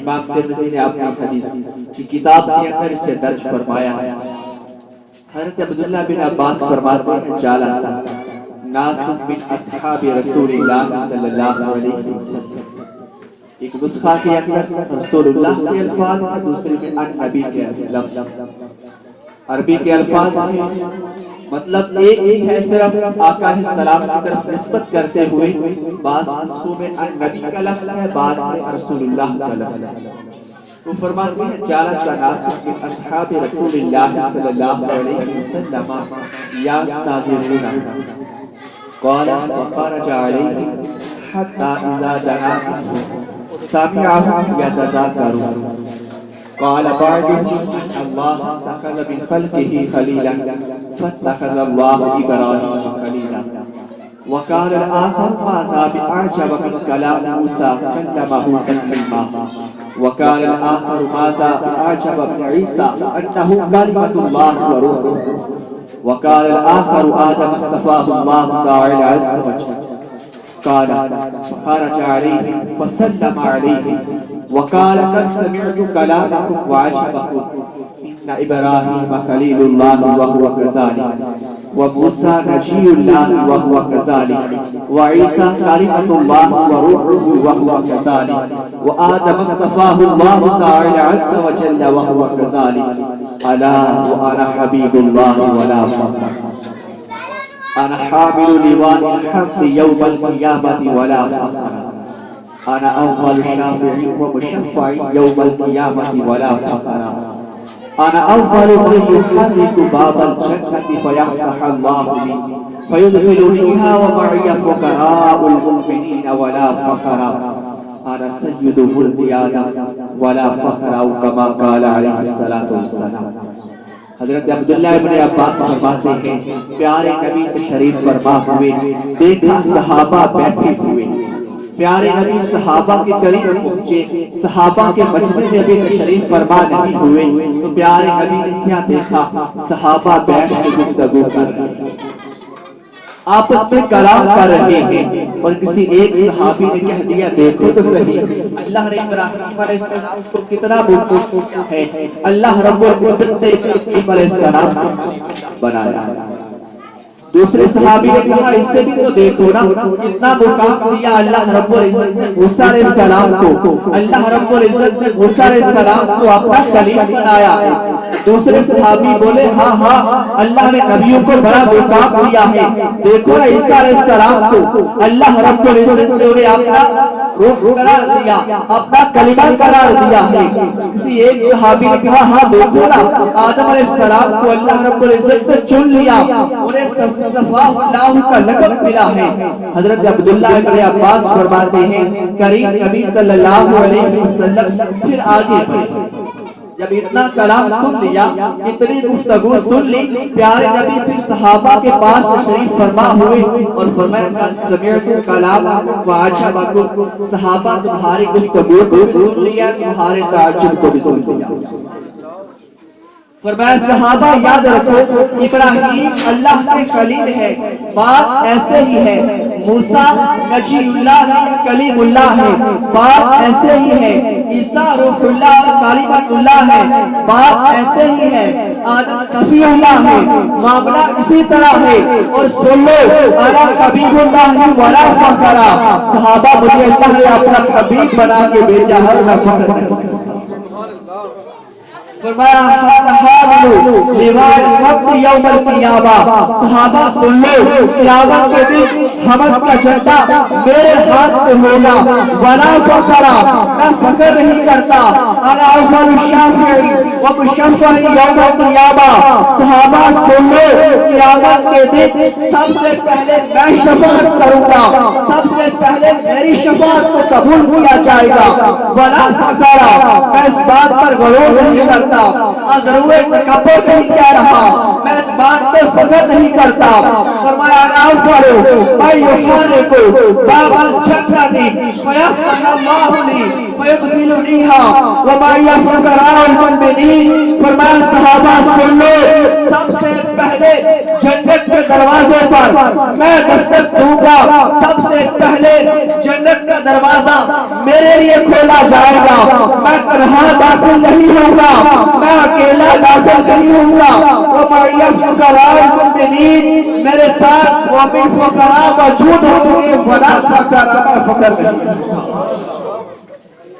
امام ترمذی نے اپنی حدیث کی کتاب کے اندر اسے درج فرمایا ہے۔ حضرت عبداللہ بن عباس فرماتے ہیں جالسا ناس من اصحاب رسول اللہ صلی اللہ علیہ وسلم، ایک نسخہ کے اندر رسول اللہ کے الفاظ ہیں، دوسرے میں ان نبی کے لفظ۔ عربی کے الفاظ ہیں، مطلب ایک ہی ہے، صرف آقا علیہ السلام کی طرف نسبت کرتے ہوئے بعض نسخوں میں ان نبی کا لفظ ہے، بعض میں رسول اللہ کا لفظ ہے۔ تو فرماتے ہیں جالس ناس من اصحاب رسول اللہ صلی اللہ علیہ وسلم یعتذرون قال وخرج علیہ حتی اذا دعا سمعهم يتذاكرون قال بعضهم الله اتخذ من خلقه خليلا فاتخذ الله إبراهيم خليلا وقال الآخر ماذا بأعجب من كلام موسى كلمه تكليما وقال الآخر ماذا بأعجب من عيسى أنه كلمة الله وروحه وقال الآخر آدم اصطفاه الله تعالى عز وجل قال خرج عليه فسلم عليه وقال قد سمعت كلامكم وعجبكم إن إبراهيم خليل الله وهو كذلك وموسى نجي الله وهو كذلك وعيسى كلمة الله وروحه وهو كذلك وآدم اصطفاه الله تعالى عز وجل وهو كذلك ألا وأنا حبيب الله ولا فخر أنا حامل لواء الحق يوم القيامة ولا فخر أنا أول شافع ومشفع يوم القيامة ولا فخر أنا أول من يحرك باب الجنة فيفتح الله لي فيدخلنيها ومعي فقراء المؤمنين ولا فخر أنا سيد ولد آدم ولا فخر أو كما قال عليه الصلاة والسلام۔ حضرت عبداللہ ابن عباس فرماتے ہیں پیارے نبی تشریف فرما ہوئے، دیکھا صحابہ بیٹھے ہوئے، پیارے نبی صحابہ کے قریب پہنچے، صحابہ کے مجمع میں بھی تشریف فرما نہیں ہوئے تو پیارے نبی نے کیا دیکھا؟ صحابہ بیٹھ کے گفتگو کر رہے ہیں، آپس میں کلام کر رہے ہیں، اور کسی ایک صحابی نے کہہ دیا دیکھو تو صحیح اللہ نے ابراہیم علیہ السلام کو کتنا محبوب ہے، اللہ رب العزت نے ابراہیم علیہ السلام کو بنایا۔ دوسرے صحابی نے کہا اس سے بھی تو دیکھو نا کتنا مقام دیا اللہ رب العزت نے موسیٰ علیہ السلام کو، اللہ رب العزت نے موسیٰ علیہ السلام کو اپنا کلیم بنایا ہے۔ دوسرے صحابی بولے ہاں ہاں اللہ نے نبیوں کو بڑا مقام دیا ہے، دیکھو نا عیسیٰ علیہ السلام کو اللہ رب العزت نے انہیں اپنا روح قرار دیا، اپنا کلمہ قرار دیا ہے۔ کسی ایک صحابی نے کہا ہاں دیکھو نا آدم علیہ السلام کو اللہ رب العزت نے چن لیا، انہیں صفا اللہ کا لقب ملا ہے۔ حضرت عبداللہ ابن عباس فرماتے ہیں کریم نبی صلی اللہ علیہ وسلم پھر آگے بڑھے، جب اتنا کلام سن لیا، اتنی گفتگو سن لی، پیارے نبی پھر صحابہ کے پاس تشریف فرما ہوئے اور فرمایا سمعت کلامکم وعجبکم، صحابہ تمہاری گفتگو کو بھی سن لیا، تمہارے تعجب کو بھی سن لیا۔ فرمایا صحابہ یاد رکھو ابراہیم اللہ کے خلیل ہے، بات ایسے ہی ہے، موسیٰ نجی اللہ ہے، کلیم اللہ ہے، بات ایسے ہی ہے، عیسیٰ روح اللہ اور کلمۃ اللہ ہے، بات ایسے ہی ہے، آدم صفی اللہ ہے، معاملہ اسی طرح ہے۔ اور سن لو انا حبیب اللہ ولا فخر، صحابہ مجھے اللہ نے اپنا حبیب بنا کے بھیجا ہے، نہ فخر ہے۔ فرمایا حامل لواء الحق یوم القیامہ، صحابہ سن لو قیامت کے دن حمد کا جھنڈا میرے ہاتھ پہ ہوگا، ولا فخر، میں فخر نہیں کرتا، انا اول الشافع ومشفع یوم القیامہ، صحابہ سن لو قیامت کے دن سب سے پہلے میں شفاعت کروں گا، سب سے پہلے میری شفاعت کو قبول کیا جائے گا، ولا فخر، میں اس بات پر غرور نہیں کرتا، ضرور تکبر نہیں کہہ رہا، میں اس بات پہ فخر نہیں کرتا۔ فرمایا نام پڑھو میں یحرک باب الجنة فیفتح اللہ لی فیدخلنیہا ومعی فقراء المؤمنین۔ فرمایا صحابہ سن لو سب سے پہلے جنت کے دروازے پر میں دستک دوں گا، سب سے پہلے جنت کا دروازہ میرے لیے کھولا جائے گا، میں تنہا داخل نہیں ہوں گا، میں اکیلا داخل نہیں ہوں گا، ومعی فقراء المؤمنین، میرے ساتھ مومن فقراء موجود ہوں گے، ولا فخر، میں فخر نہیں۔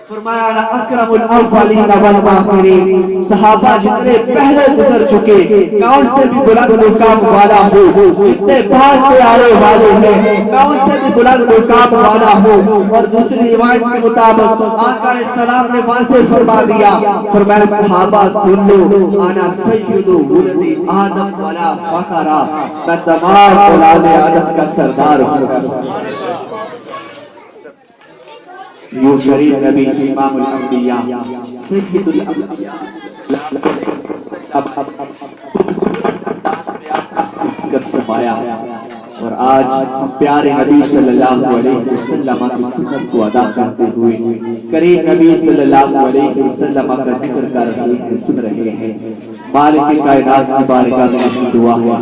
فرمایا اکرم الاولین والآخرین، صحابہ جتنے پہلے گزر چکے کون سے بھی بلند مقام والا ہو، جتنے بعد کے آنے والے ہیں کون سے بھی بلند مقام والا ہو. اور دوسری روایت کے مطابق آقا علیہ السلام نے واضح فرما دیا، فرمایا صحابہ سن لو، انا سید ولد آدم ولا فخر، میں تمام اولاد آدم کا سردار ہوں. یوں شریف نبی امام الانبیاء سید الانبیاء فرمایا. اور آج پیارے نبی صلی اللہ علیہ وسلم کی سنت کو ادا کرتے ہوئے کریم نبی صلی اللہ علیہ وسلم کا ذکر کر رہے ہیں، سن رہے ہیں. مالک کائنات کی بارگاہ میں دعا ہے،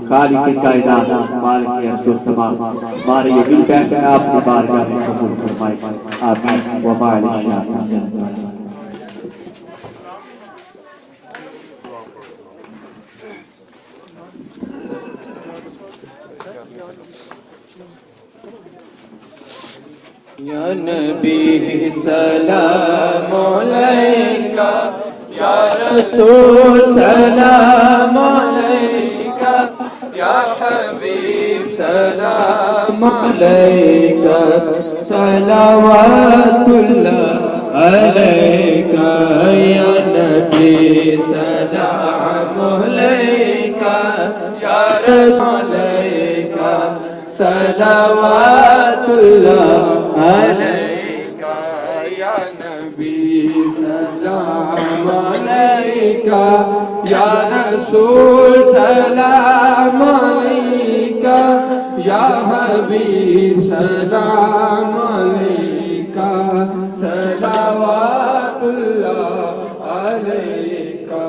خالق کائنات مالک ارض و سما ہمارے یہ دل بیٹھے آپ کی بارگاہ میں قبول فرمائے. آمین و علیہ. یا نبی سلام علیکہ، یا رسول سلام علیکہ، یا حبیب سلام علیکہ، صلوات اللہ علیکہ. یا نبی سلام علیکہ، یا رسول علیکہ، صلوات اللہ علیکہ. یا نبی سلام علیکہ، یا رسول سلام علیکہ، یا حبیب سلام علیکہ، صلوات اللہ علیکہ.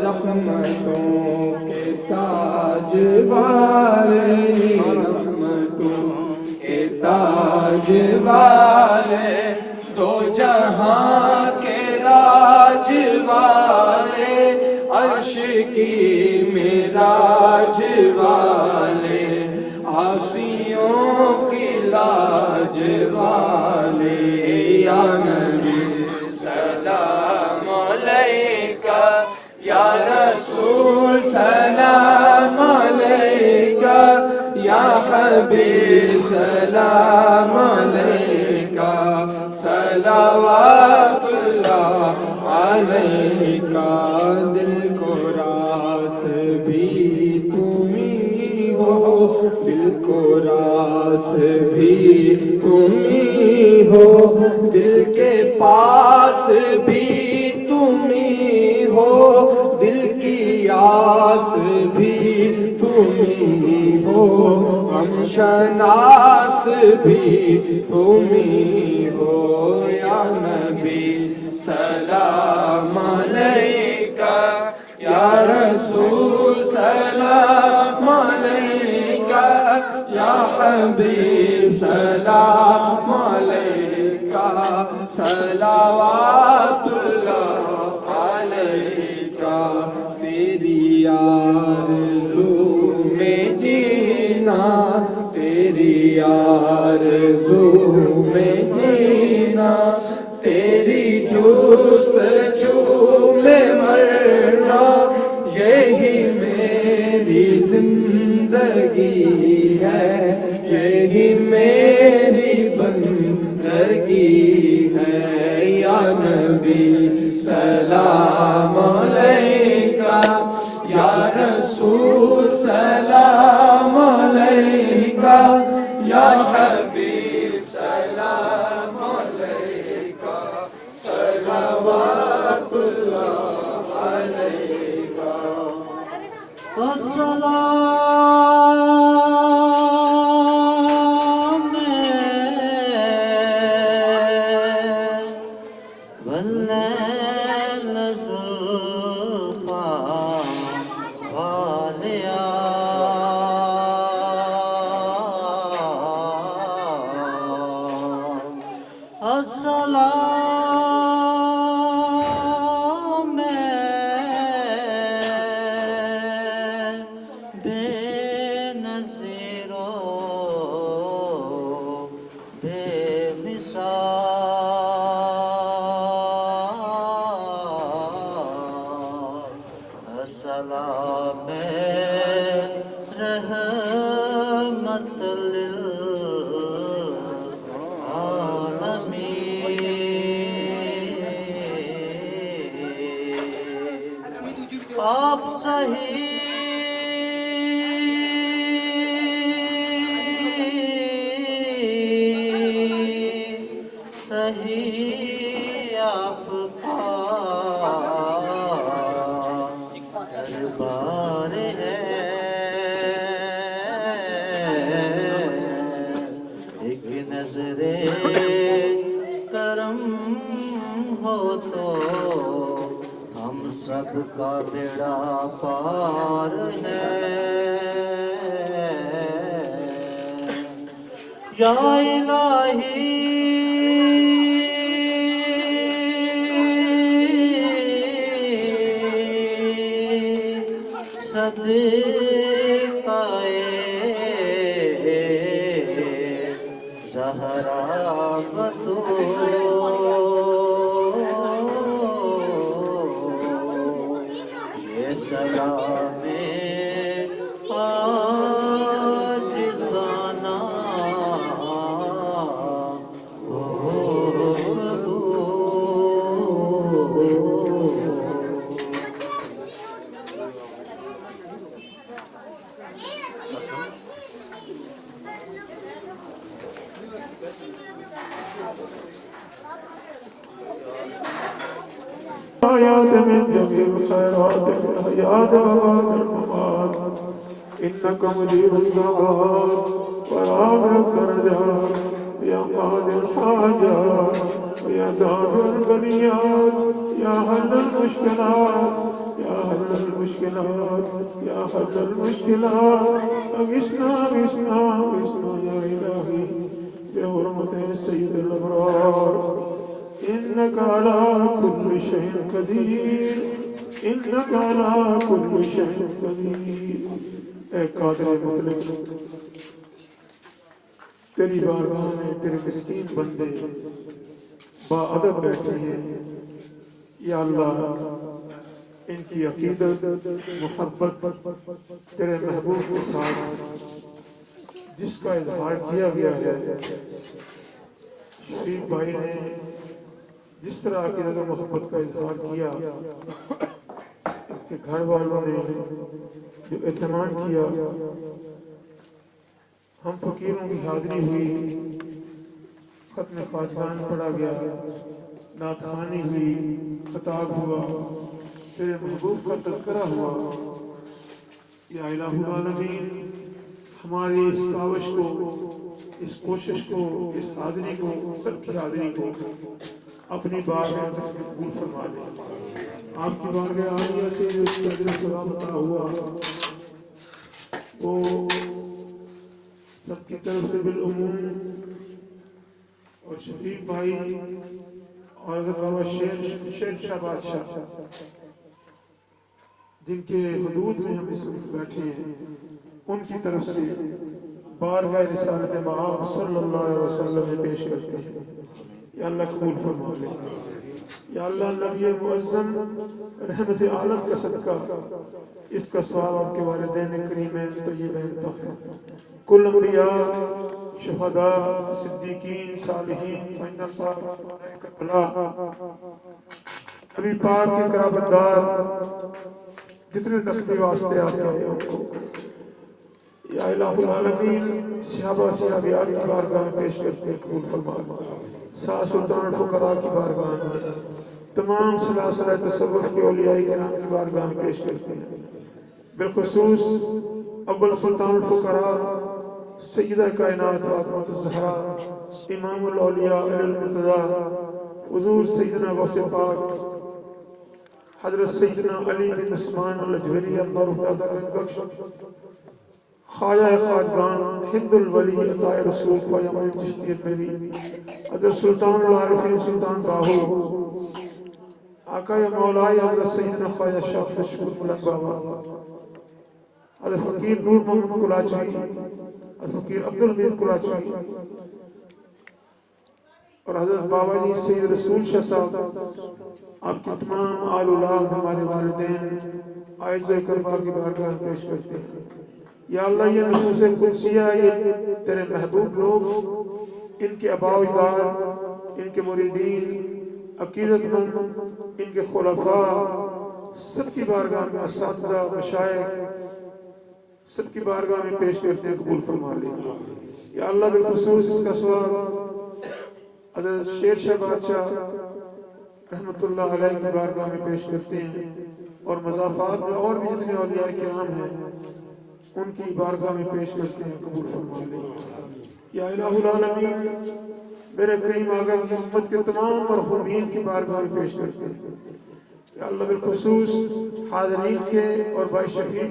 رحمتوں کے تاج والے، تاج والے، دو جہاں کے راج والے، عرش کی معراج والے، عاصیوں کی لاج والے. یا نبی سلام علیکہ، یا رسول سلام علیکہ، یا حبیب سلام علیکہ، صلوات اللہ علیکہ. دل کو راس بھی تم ہی ہو، دل کو راس بھی تم ہی ہو، دل کے پاس بھی تم ہی ہو، دل کی آس بھی تم ہی ہو، ہم شناس بھی تم ہی ہو. یا نبی سلام علیکہ، یا رسول سلام علیکہ، یا حبیب سلام علیکہ، صلوات اللہ علیکہ. تیری آرزو میں جینا، تیری آرزو میں جینا، تیری جستجو میں مرنا، یہی میری زندگی ہے، یہی میری بندگی ہے. یا نبی سلام علیکہ، یا رسول سلام علیکہ، یا حبیب سلام علیکہ، صلوات اللہ علیکہ. للعالمين آپ صحیح آپ کا دربار ہے ایک نظر کرم ہو تو ہم سب کا بیڑا پار ہے یا الہی صدقائے زہرا تو یہ سلام عاجزانہ آيات من جميع الخيرات في الحياة وبعد الممات إنك مجيب الدعوات ورافع الدرجات يا قاضي الحاجات ويا دافع البليات يا حل المشكلات يا حل المشكلات يا حل المشكلات أغثنا أغثنا أغثنا يا إلهي بحرمة السيد الأبرار إنك على كل شيء قدير إنك على كل شيء قدير اے قادر مطلق تیری بارگاہ میں تیرے مسکین بندے با ادب بیٹھے ہیں یا اللہ ان کی عقیدت محبت تیرے محبوب کے ساتھ جس کا اظہار کیا گیا ہے شریف بھائی نے جس طرح عقیدت و محبت کا اظہار کیا اس کے گھر والوں نے جو اہتمام کیا ہم فقیروں کی حاضری ہوئی ختم خواجگان پڑھا گیا نعت خوانی ہوئی خطاب ہوا تیرے محبوب کا تذکرہ ہوا یا الہ العالمین ہماری اس کاوش کو اس کوشش کو اس حاضری کو سب کی حاضری کو اپنی بارگاہ میں قبول فرما لے آپ کی بارگاہ عالیہ سے جو اس کا اجر و ثواب عطا ہوا وہ سب کی طرف سے بالعموم اور شفیق بھائی اور حضرت بابا شیر شاہ بادشاہ جن کے حدود میں ہم اس وقت بیٹھے ہیں ان کی طرف سے بارگاہ رسالت مآب صلی اللہ علیہ وسلم میں پیش کرتے ہیں یا اللہ قبول فرما لے یا اللہ نبی معظم رحمت عالم کا صدقہ اس کا ثواب آپ کے والدین کریمین طیبین طاہرین کل انبیاء شہداء صدیقین صالحین فإن اللہ نبی پاک کے قرابتدار جتنے نسلی واسطے آتے ہیں ان کو یا الہ العالمین صحابہ صحابیات کی بارگاہ میں پیش کرتے ہیں قبول فرما سا سلطان الفقراء کی بارگاہ میں تمام سلاسل تصوف کے اولیاء کرام کی بارگاہ میں پیش کرتے ہیں بالخصوص اول سلطان الفقراء سیدہ کائنات فاطمہ الزہرا امام الاولیاء علی المرتضی حضور سیدنا غوث پاک حضرت سیدنا علی بن عثمان الجویری اللہ تعالیٰ کا بخش خواجہ خواجگان ہند الولی عطا رسول خواجہ معین چشتی میری حضرت سلطان العارفین سلطان باہو آقا مولائی حضرت سیدنا خواجہ شاہ شکر ملک بابا حضرت فقیر نور محمد کلاچوی حضرت فقیر عبدالمید کلاچوی اور حضرت بابا جی سید رسول شاہ صاحب آپ کی تمام آل اولاد ہمارے والدین عائز کربلا کی بارگاہ پیش کرتے ہیں یا اللہ یہ نفوس قدسیہ، یہ تیرے محبوب لوگ، ان کے آباء و اجداد، ان کے مریدین، عقیدت مند، ان کے خلفاء، سب کی بارگاہ میں اساتذہ، مشائخ، سب کی بارگاہ میں پیش کرتے ہیں، قبول فرما لے یا اللہ۔ بالخصوص اس کا سوال حضرت شیر شاہ بادشاہ رحمۃ اللہ علیہ کی بارگاہ میں پیش کرتے ہیں، اور مضافات میں اور بھی جتنے اولیاء کرام ہیں ان کی بارگاہ میں پیش کرتے ہیں، قبول فرما لے یا الہ العالمین۔ میرے کریم آقا کی امت کے تمام مرحومین کی بارگاہ میں پیش کرتے ہیں یا اللہ۔ بالخصوص حاضرین کے اور بھائی شفیق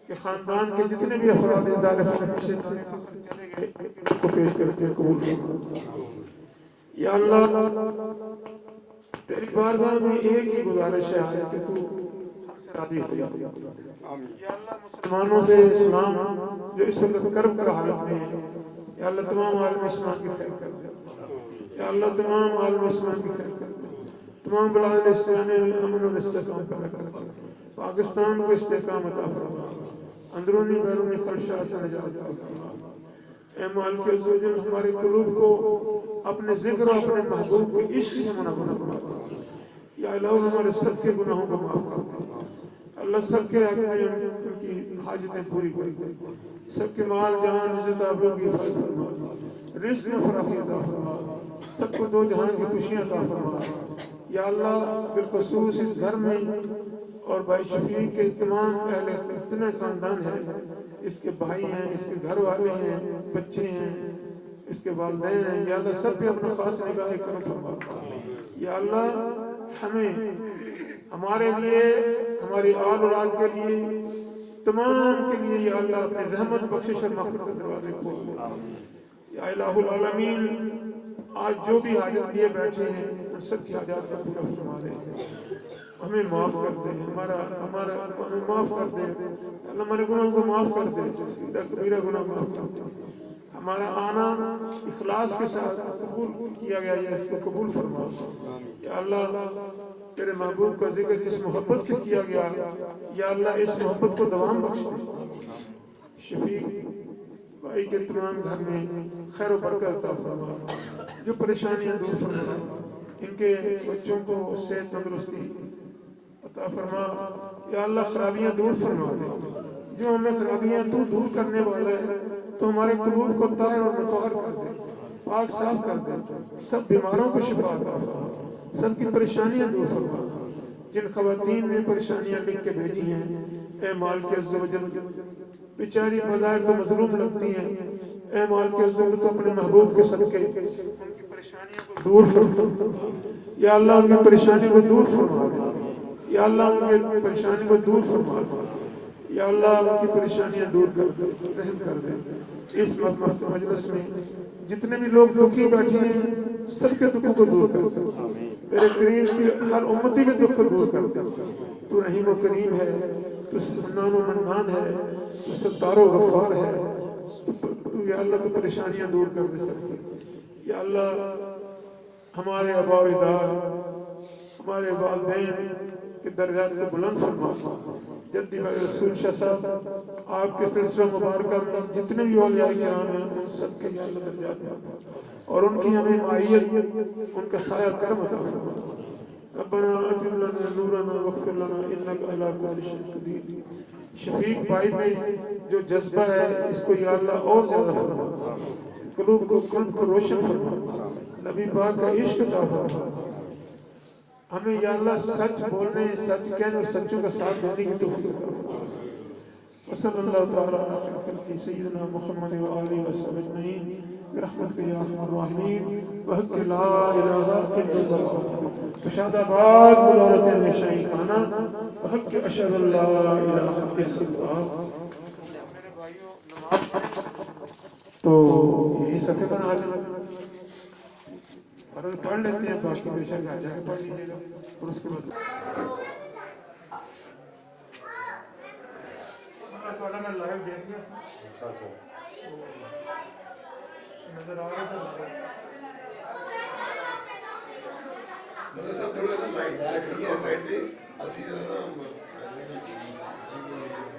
کے خاندان کے جتنے بھی افراد ادارے فقط سے چلے گئے ان کو پیش کرتے ہیں، قبول فرما یا اللہ۔ تیری بارگاہ میں ایک ہی گزارش ہے کہ تو ہم سے راضی ہو جا یا اللہ۔ مسلمانوں سے اسلام جو اس وقت کرب کا حالت میں ہے یا اللہ، تمام عالم اسلام کی خیر کر دے یا اللہ، تمام عالم اسلام کی خیر کر دے، تمام بلاد اسلامیہ میں امن و استحکام پیدا کر دے، پاکستان کو استحکام عطا فرما، اندرونی بیرونی خدشات سے نجات عطا فرما۔ اے مالک عزوجل، ہمارے قلوب کو اپنے ذکر اور اپنے محبوب کے عشق سے منور فرما یا الہ، ہمارے سب کے گناہوں کو معاف کر دے اللہ، سب کے حق میں ان کی حاجتیں پوری کر دے، سب کے مال جان عزت آبرو کی حفاظت فرما، رزق میں فراخی عطا فرما، سب کو دو جہان کی خوشیاں عطا فرما یا اللہ۔ بالخصوص اس گھر میں اور بھائی شفیق کے تمام اہل اتنے خاندان ہیں، اس کے بھائی ہیں، اس کے گھر والے ہیں، بچے ہیں، اس کے والدین ہیں یا اللہ، سب پہ اپنا خاص نگاہ کرم فرما یا اللہ۔ ہمیں، ہمارے لیے، ہماری آل اولاد کے لیے، تمام کے لیے یا اللہ اپنے رحمت بخشش اور مغفرت کے دروازے کھول دے یا الہ العالمین۔ آج جو بھی حاجت لیے بیٹھے ہیں ان سب کی حاجات کا پورا فرما دے، ہمیں معاف کر دے، ہمیں معاف کر دے اللہ، ہمارے گناہوں کو معاف کر دے، کبیرہ گناہ معاف کر دے، ہمارا آنا اخلاص کے ساتھ قبول کیا گیا ہے، اس کو قبول فرما یا اللہ۔ تیرے محبوب کا ذکر جس محبت سے کیا گیا یا اللہ، اس محبت کو دوام بخش دے، شفیق بھائی کے تمام گھر میں خیر و برکت عطا فرما، جو پریشانیاں دور فرما، ان کے بچوں کو صحت تندرستی عطا فرما یا اللہ، خرابیاں دور فرما دے، جو ہمیں خرابیاں تو دور کرنے والا ہے تو ہمارے قلوب کو طاہر اور مطہر کر دے، پاک صاف کر دے، سب بیماروں کو شفا عطا فرما، سب کی پریشانیاں دور فرما۔ جن خواتین نے پریشانیاں لکھ کے بھیجی ہیں اے مالک عز و جل، بیچاری بظاہر تو مظلوم لگتی ہیں، اے مالک عز و جل تو اپنے محبوب کے صدقے ان کی پریشانیوں کو دور فرما یا اللہ، ان کی پریشانی کو دور فرما یا اللہ، ان کی پریشانی کو دور فرما یا اللہ، ان کی پریشانیاں دور کر دے، رحم کر دے۔ اس مجلس میں جتنے بھی لوگ دکھی بیٹھے ہیں سب کے دکھوں کو دور کر دے، میرے کریم کی ہر امتی کے دکھ کو دور کر دے۔ تو رحیم و کریم ہے، تو منان و منان ہے، تو ستار و غفار ہے، تو یا اللہ تو پریشانیاں دور کر دے سکتے یا اللہ۔ ہمارے آباء و اجداد، ہمارے والدین کے درجات کو بلند فرما، جدی بھائی رسول شاہ صاحب، آپ کے سلسلہ مبارکہ میں جتنے بھی اولیاء کرام ہیں ان سب کے اللہ درجات میں اور ان کی ہمیں معیت، ان کا سایہ کرم عطا فرما۔ ربنا اتم لنا نورنا واغفر لنا انک علی کل شیء قدیر۔ شفیق بھائی میں جو جذبہ ہے اس کو یا اللہ اور زیادہ فرما، قلوب کو روشن فرما، نبی پاک کا عشق عطا فرما، ہمیں یا اللہ سچ بولنے، سچ کہنے اور سچوں کا ساتھ دینے کی توفیق عطا فرما۔ وصلی اللہ تعالی علی خلقہ سیدنا محمد و آلہ وصحبہ اجمعین برحمتک یا ارحم الراحمین بحق لا الہ الا اللہ بشہادت آباد ولارت نشائی خانہ بحق اشہد اللہ الہ الا اللہ۔ میرے بھائیوں، نماز تو یہی صفحے پر آج اور پڑھ لیتے ہیں، باقی بے شک آ جائے پڑھ لیجیے گا اور اس کے بعد میں لائیو دیکھ لیا نظر آ رہا تھا۔ مطلب سب تھوڑا لائٹ رکھنی ہے سائڈ پہ، اسی طرح نا